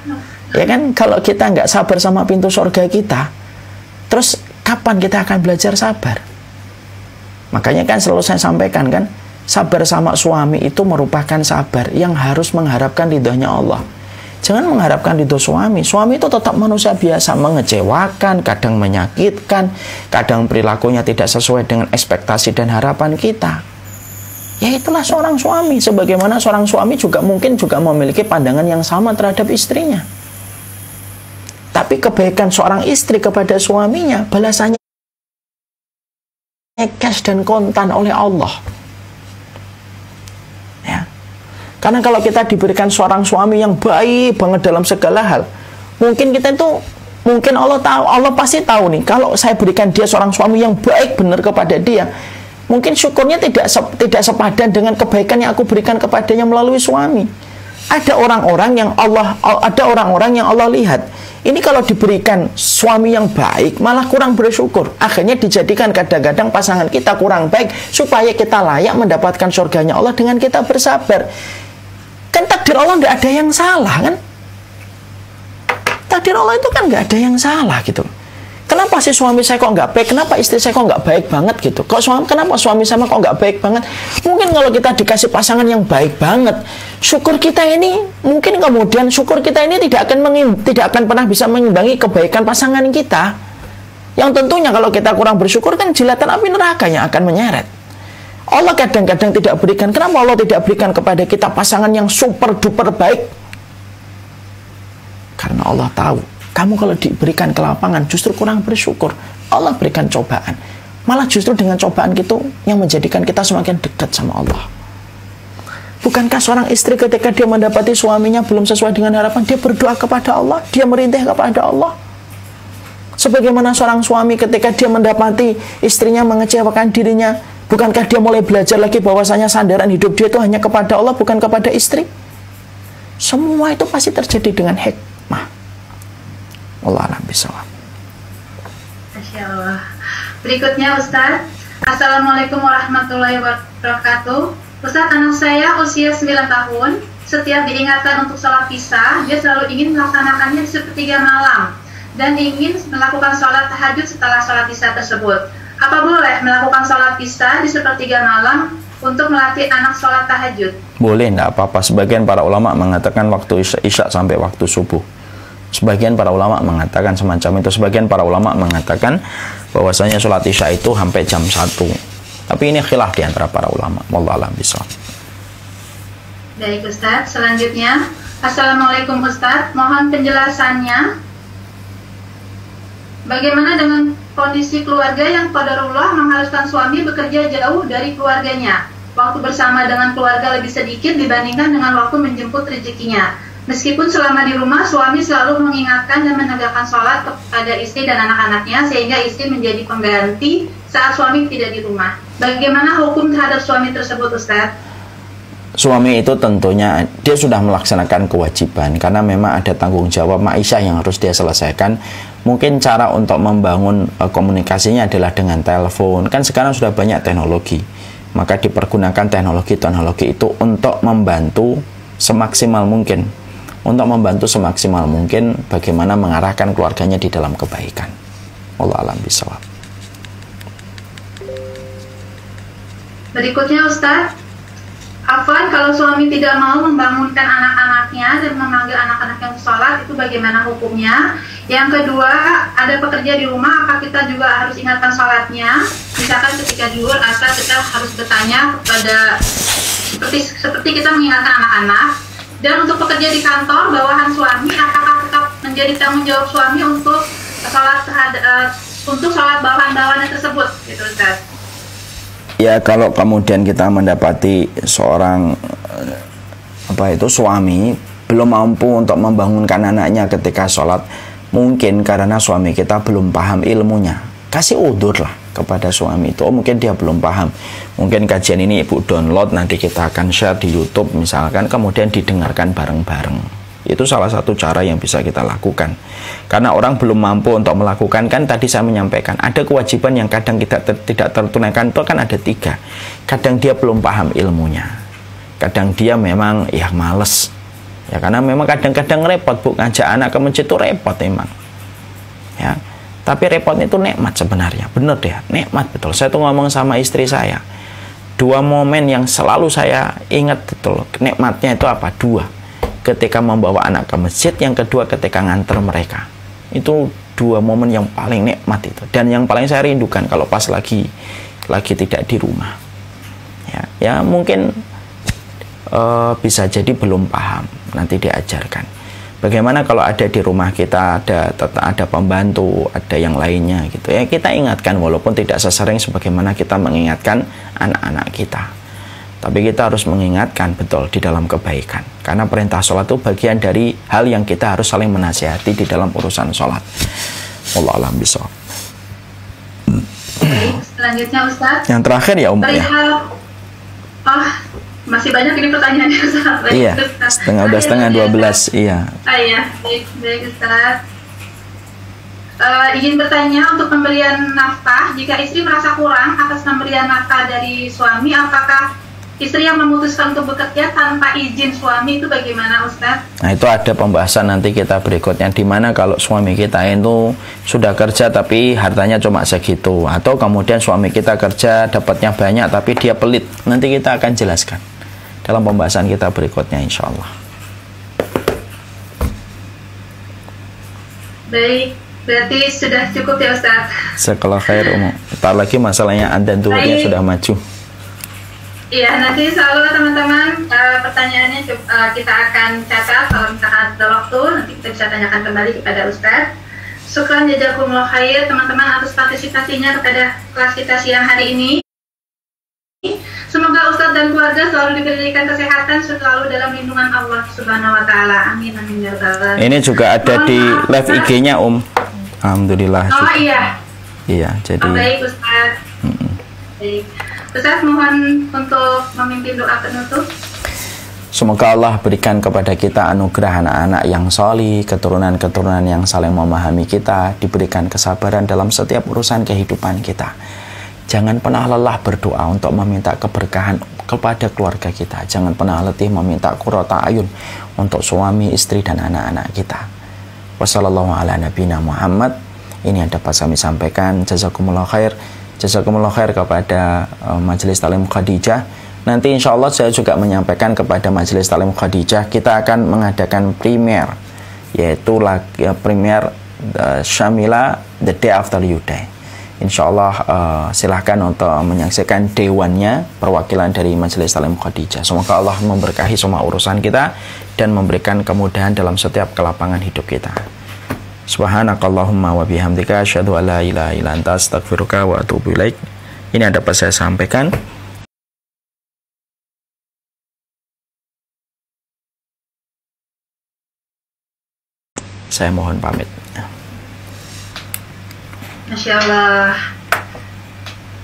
B: ya kan? Kalau kita nggak sabar sama pintu surga kita, terus kapan kita akan belajar sabar? Makanya kan selalu saya sampaikan kan, sabar sama suami itu merupakan sabar yang harus mengharapkan ridhonya Allah. Jangan mengharapkan ridho suami. Suami itu tetap manusia biasa, mengecewakan, kadang menyakitkan, kadang perilakunya tidak sesuai dengan ekspektasi dan harapan kita. Ya itulah seorang suami. Sebagaimana seorang suami juga mungkin juga memiliki pandangan yang sama terhadap istrinya. Tapi kebaikan seorang istri kepada suaminya, balasannya cash dan kontan oleh Allah. Ya. Karena kalau kita diberikan seorang suami yang baik banget dalam segala hal, mungkin kita itu, mungkin Allah tahu, Allah pasti tahu nih, kalau saya berikan dia seorang suami yang baik benar kepada dia, mungkin syukurnya tidak sepadan dengan kebaikan yang aku berikan kepadanya melalui suami. Ada orang-orang yang Allah lihat, ini kalau diberikan suami yang baik malah kurang bersyukur. Akhirnya dijadikan kadang-kadang pasangan kita kurang baik supaya kita layak mendapatkan surganya Allah dengan kita bersabar. Kan takdir Allah nggak ada yang salah kan? Takdir Allah itu kan nggak ada yang salah gitu. Kenapa sih suami saya kok nggak baik? Kenapa istri saya kok nggak baik banget gitu? Kenapa suami saya kok nggak baik banget? Mungkin kalau kita dikasih pasangan yang baik banget, syukur kita ini mungkin kemudian syukur kita ini tidak akan pernah bisa mengimbangi kebaikan pasangan kita. Yang tentunya kalau kita kurang bersyukur kan jilatan api neraka yang akan menyeret. Allah kadang-kadang tidak berikan. Kenapa Allah tidak berikan kepada kita pasangan yang super duper baik? Karena Allah tahu, kamu kalau diberikan kelapangan justru kurang bersyukur. Allah berikan cobaan. Malah justru dengan cobaan gitu yang menjadikan kita semakin dekat sama Allah. Bukankah seorang istri ketika dia mendapati suaminya belum sesuai dengan harapan, dia berdoa kepada Allah, dia merintih kepada Allah? Sebagaimana seorang suami ketika dia mendapati istrinya mengecewakan dirinya, bukankah dia mulai belajar lagi bahwasanya sandaran hidup dia itu hanya kepada Allah, bukan kepada istri? Semua itu pasti terjadi dengan hikmah. Allah a'lam bishawab.
C: Masya Allah. Berikutnya Ustaz. Assalamualaikum warahmatullahi wabarakatuh. Ustaz, anak saya usia 9 tahun. Setiap diingatkan untuk sholat isya, dia selalu ingin melaksanakannya di sepertiga malam dan ingin melakukan sholat tahajud setelah sholat isya tersebut. Apa boleh melakukan sholat isya di sepertiga malam untuk melatih anak sholat tahajud?
B: Boleh, tidak apa-apa. Sebagian para ulama mengatakan waktu isya sampai waktu subuh. Sebagian para ulama mengatakan semacam itu. Sebagian para ulama mengatakan bahwasanya sholat isya itu sampai jam 1. Tapi ini khilaf di antara para ulama. Wallahu a'lam bishawab.
C: Baik Ustaz, selanjutnya Assalamualaikum Ustaz, mohon penjelasannya. Bagaimana dengan kondisi keluarga yang qadarullah mengharuskan suami bekerja jauh dari keluarganya? Waktu bersama dengan keluarga lebih sedikit dibandingkan dengan waktu menjemput rezekinya. Meskipun selama di rumah, suami selalu mengingatkan dan menegakkan sholat kepada istri dan anak-anaknya, sehingga istri menjadi pengganti saat suami tidak di rumah. Bagaimana hukum terhadap suami tersebut, Ustaz?
B: Suami itu tentunya dia sudah melaksanakan kewajiban, karena memang ada tanggung jawab ma'isyah yang harus dia selesaikan. Mungkin cara untuk membangun komunikasinya adalah dengan telepon. Kan sekarang sudah banyak teknologi. Maka dipergunakan teknologi itu untuk membantu semaksimal mungkin. Untuk membantu semaksimal mungkin bagaimana mengarahkan keluarganya di dalam kebaikan. Wallahu a'lam bishawab.
C: Berikutnya Ustaz, Afwan, kalau suami tidak mau membangunkan anak-anaknya dan memanggil anak-anaknya untuk sholat, itu bagaimana hukumnya? Yang kedua, ada pekerja di rumah, apa kita juga harus ingatkan sholatnya? Misalkan ketika zuhur, asar, kita harus bertanya kepada seperti kita mengingatkan anak-anak. Dan untuk pekerja di kantor, bawahan suami, apakah tetap menjadi tanggung jawab suami untuk sholat bawahan-bawahannya tersebut, gitu Ustaz?
B: Ya, kalau kemudian kita mendapati seorang suami belum mampu untuk membangunkan anaknya ketika sholat, mungkin karena suami kita belum paham ilmunya. Kasih udzur lah kepada suami itu. Mungkin dia belum paham. Mungkin kajian ini Ibu download, nanti kita akan share di YouTube misalkan, kemudian didengarkan bareng-bareng. Itu salah satu cara yang bisa kita lakukan. Karena orang belum mampu untuk melakukan, kan tadi saya menyampaikan, ada kewajiban yang kadang tidak tertunaikan, itu kan ada 3. Kadang dia belum paham ilmunya. Kadang dia memang males. Ya, karena memang kadang-kadang repot, Bu, ngajak anak ke masjid itu repot emang. Ya. Tapi repotnya itu nikmat sebenarnya. Bener deh, nikmat betul. Saya tuh ngomong sama istri saya. 2 momen yang selalu saya ingat betul. Nikmatnya itu apa? 2. Ketika membawa anak ke masjid, yang kedua ketika nganter mereka. Itu 2 momen yang paling nikmat itu, dan yang paling saya rindukan kalau pas lagi tidak di rumah. Ya mungkin bisa jadi belum paham, nanti diajarkan. Bagaimana kalau ada di rumah kita ada pembantu, ada yang lainnya gitu ya, kita ingatkan walaupun tidak sesering sebagaimana kita mengingatkan anak-anak kita. Tapi kita harus mengingatkan betul di dalam kebaikan. Karena perintah sholat itu bagian dari hal yang kita harus saling menasihati di dalam urusan sholat. Wallahu a'lam bishawab.
C: Selanjutnya Ustaz.
B: Yang terakhir ya
C: perihal, masih banyak ini pertanyaannya Ustaz.
B: Iya, setengah 12. Iya.
C: Iya, baik Ustaz. Izin bertanya, untuk pemberian nafkah, jika istri merasa kurang atas pemberian nafkah dari suami, apakah istri yang memutuskan untuk bekerja tanpa izin suami itu bagaimana Ustaz?
B: Nah, itu ada pembahasan nanti kita berikutnya, di mana kalau suami kita itu sudah kerja tapi hartanya cuma segitu, atau kemudian suami kita kerja dapatnya banyak tapi dia pelit. Nanti kita akan jelaskan dalam pembahasan kita berikutnya insya Allah.
C: Baik, berarti sudah cukup ya Ustaz?
B: Sekolah khair umum. Ntar lagi masalahnya adzan zuhurnya sudah maju.
C: Iya, nanti selalu teman-teman pertanyaannya kita akan catat. Kalau misalkan ada waktu, nanti kita bisa tanyakan kembali kepada Ustaz. Syukran jazakumullah khair teman-teman atas partisipasinya kepada kelas kita siang hari ini. Semoga Ustaz dan keluarga selalu diberikan kesehatan, selalu dalam lindungan Allah Subhanahu wa taala. Amin amin ya rabbal alamin.
B: Ini juga ada di live IG-nya Alhamdulillah.
C: Oh iya.
B: Iya, jadi
C: baik Ustaz. Baik. Ustaz, mohon untuk memimpin doa penutup.
B: Semoga Allah berikan kepada kita anugerah anak-anak yang solih, keturunan-keturunan yang saling memahami kita, diberikan kesabaran dalam setiap urusan kehidupan kita. Jangan pernah lelah berdoa untuk meminta keberkahan kepada keluarga kita. Jangan pernah letih meminta qurrata ayun untuk suami, istri, dan anak-anak kita. Wassalamualaikum warahmatullahi wabarakatuh. Ini yang dapat kami sampaikan. Jazakumullah khair. Jazakumullah khair kepada Majelis Ta'lim Khadijah. Nanti insya Allah saya juga menyampaikan kepada Majelis Ta'lim Khadijah, kita akan mengadakan premier, yaitu premier Syamila The Day After You Day. Insya Allah silahkan untuk menyaksikan dewannya, perwakilan dari Majelis Ta'lim Khadijah. Semoga Allah memberkahi semua urusan kita dan memberikan kemudahan dalam setiap kelapangan hidup kita. Subhanakallahumma wa bihamdika asyhadu an la ilaha illa anta astaghfiruka wa atubu ilaik. Ini ada dapat saya sampaikan. Saya mohon pamit.
C: Masya Allah.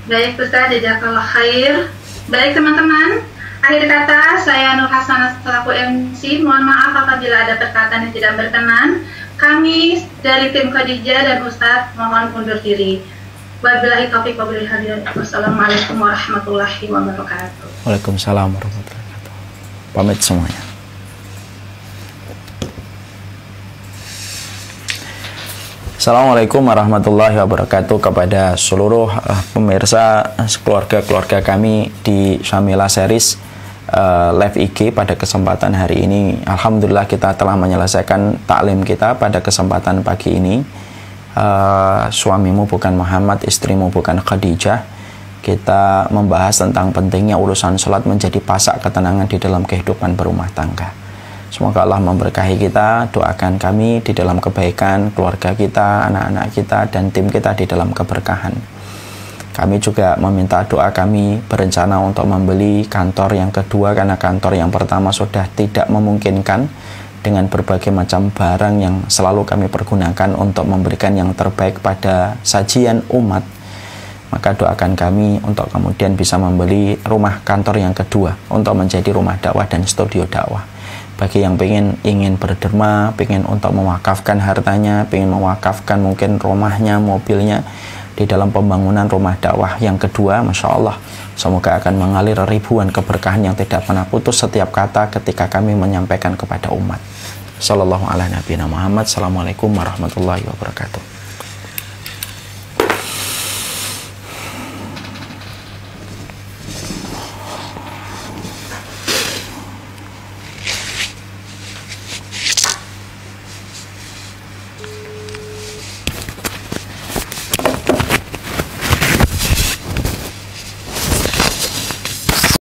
C: Baik Ustaz, jazakallah khair. Baik teman-teman, akhir kata saya Nur Hasanah selaku MC. Mohon maaf apabila ada perkataan yang tidak berkenan. Kami dari tim Khadijah dan Ustadz mohon undur diri. Wabillahi taufiq wabillahi hidayah. Wassalamualaikum warahmatullahi wabarakatuh.
B: Waalaikumsalam warahmatullahi wabarakatuh. Pamit semuanya. Assalamualaikum warahmatullahi wabarakatuh kepada seluruh pemirsa keluarga-keluarga kami di Syamila Series. live IG pada kesempatan hari ini. Alhamdulillah kita telah menyelesaikan taklim kita pada kesempatan pagi ini. Suamimu bukan Muhammad, istrimu bukan Khadijah. Kita membahas tentang pentingnya urusan sholat menjadi pasak ketenangan di dalam kehidupan berumah tangga. Semoga Allah memberkahi kita. Doakan kami di dalam kebaikan, keluarga kita, anak-anak kita, dan tim kita di dalam keberkahan. Kami juga meminta doa. Kami berencana untuk membeli kantor yang kedua karena kantor yang pertama sudah tidak memungkinkan, dengan berbagai macam barang yang selalu kami pergunakan untuk memberikan yang terbaik pada sajian umat. Maka doakan kami untuk kemudian bisa membeli rumah kantor yang kedua untuk menjadi rumah dakwah dan studio dakwah. Bagi yang ingin berderma, ingin untuk mewakafkan hartanya, ingin mewakafkan mungkin rumahnya, mobilnya di dalam pembangunan rumah dakwah yang kedua, Masya Allah, semoga akan mengalir ribuan keberkahan yang tidak pernah putus setiap kata ketika kami menyampaikan kepada umat. Sallallahu ala nabiyina Muhammad. Assalamualaikum warahmatullahi wabarakatuh.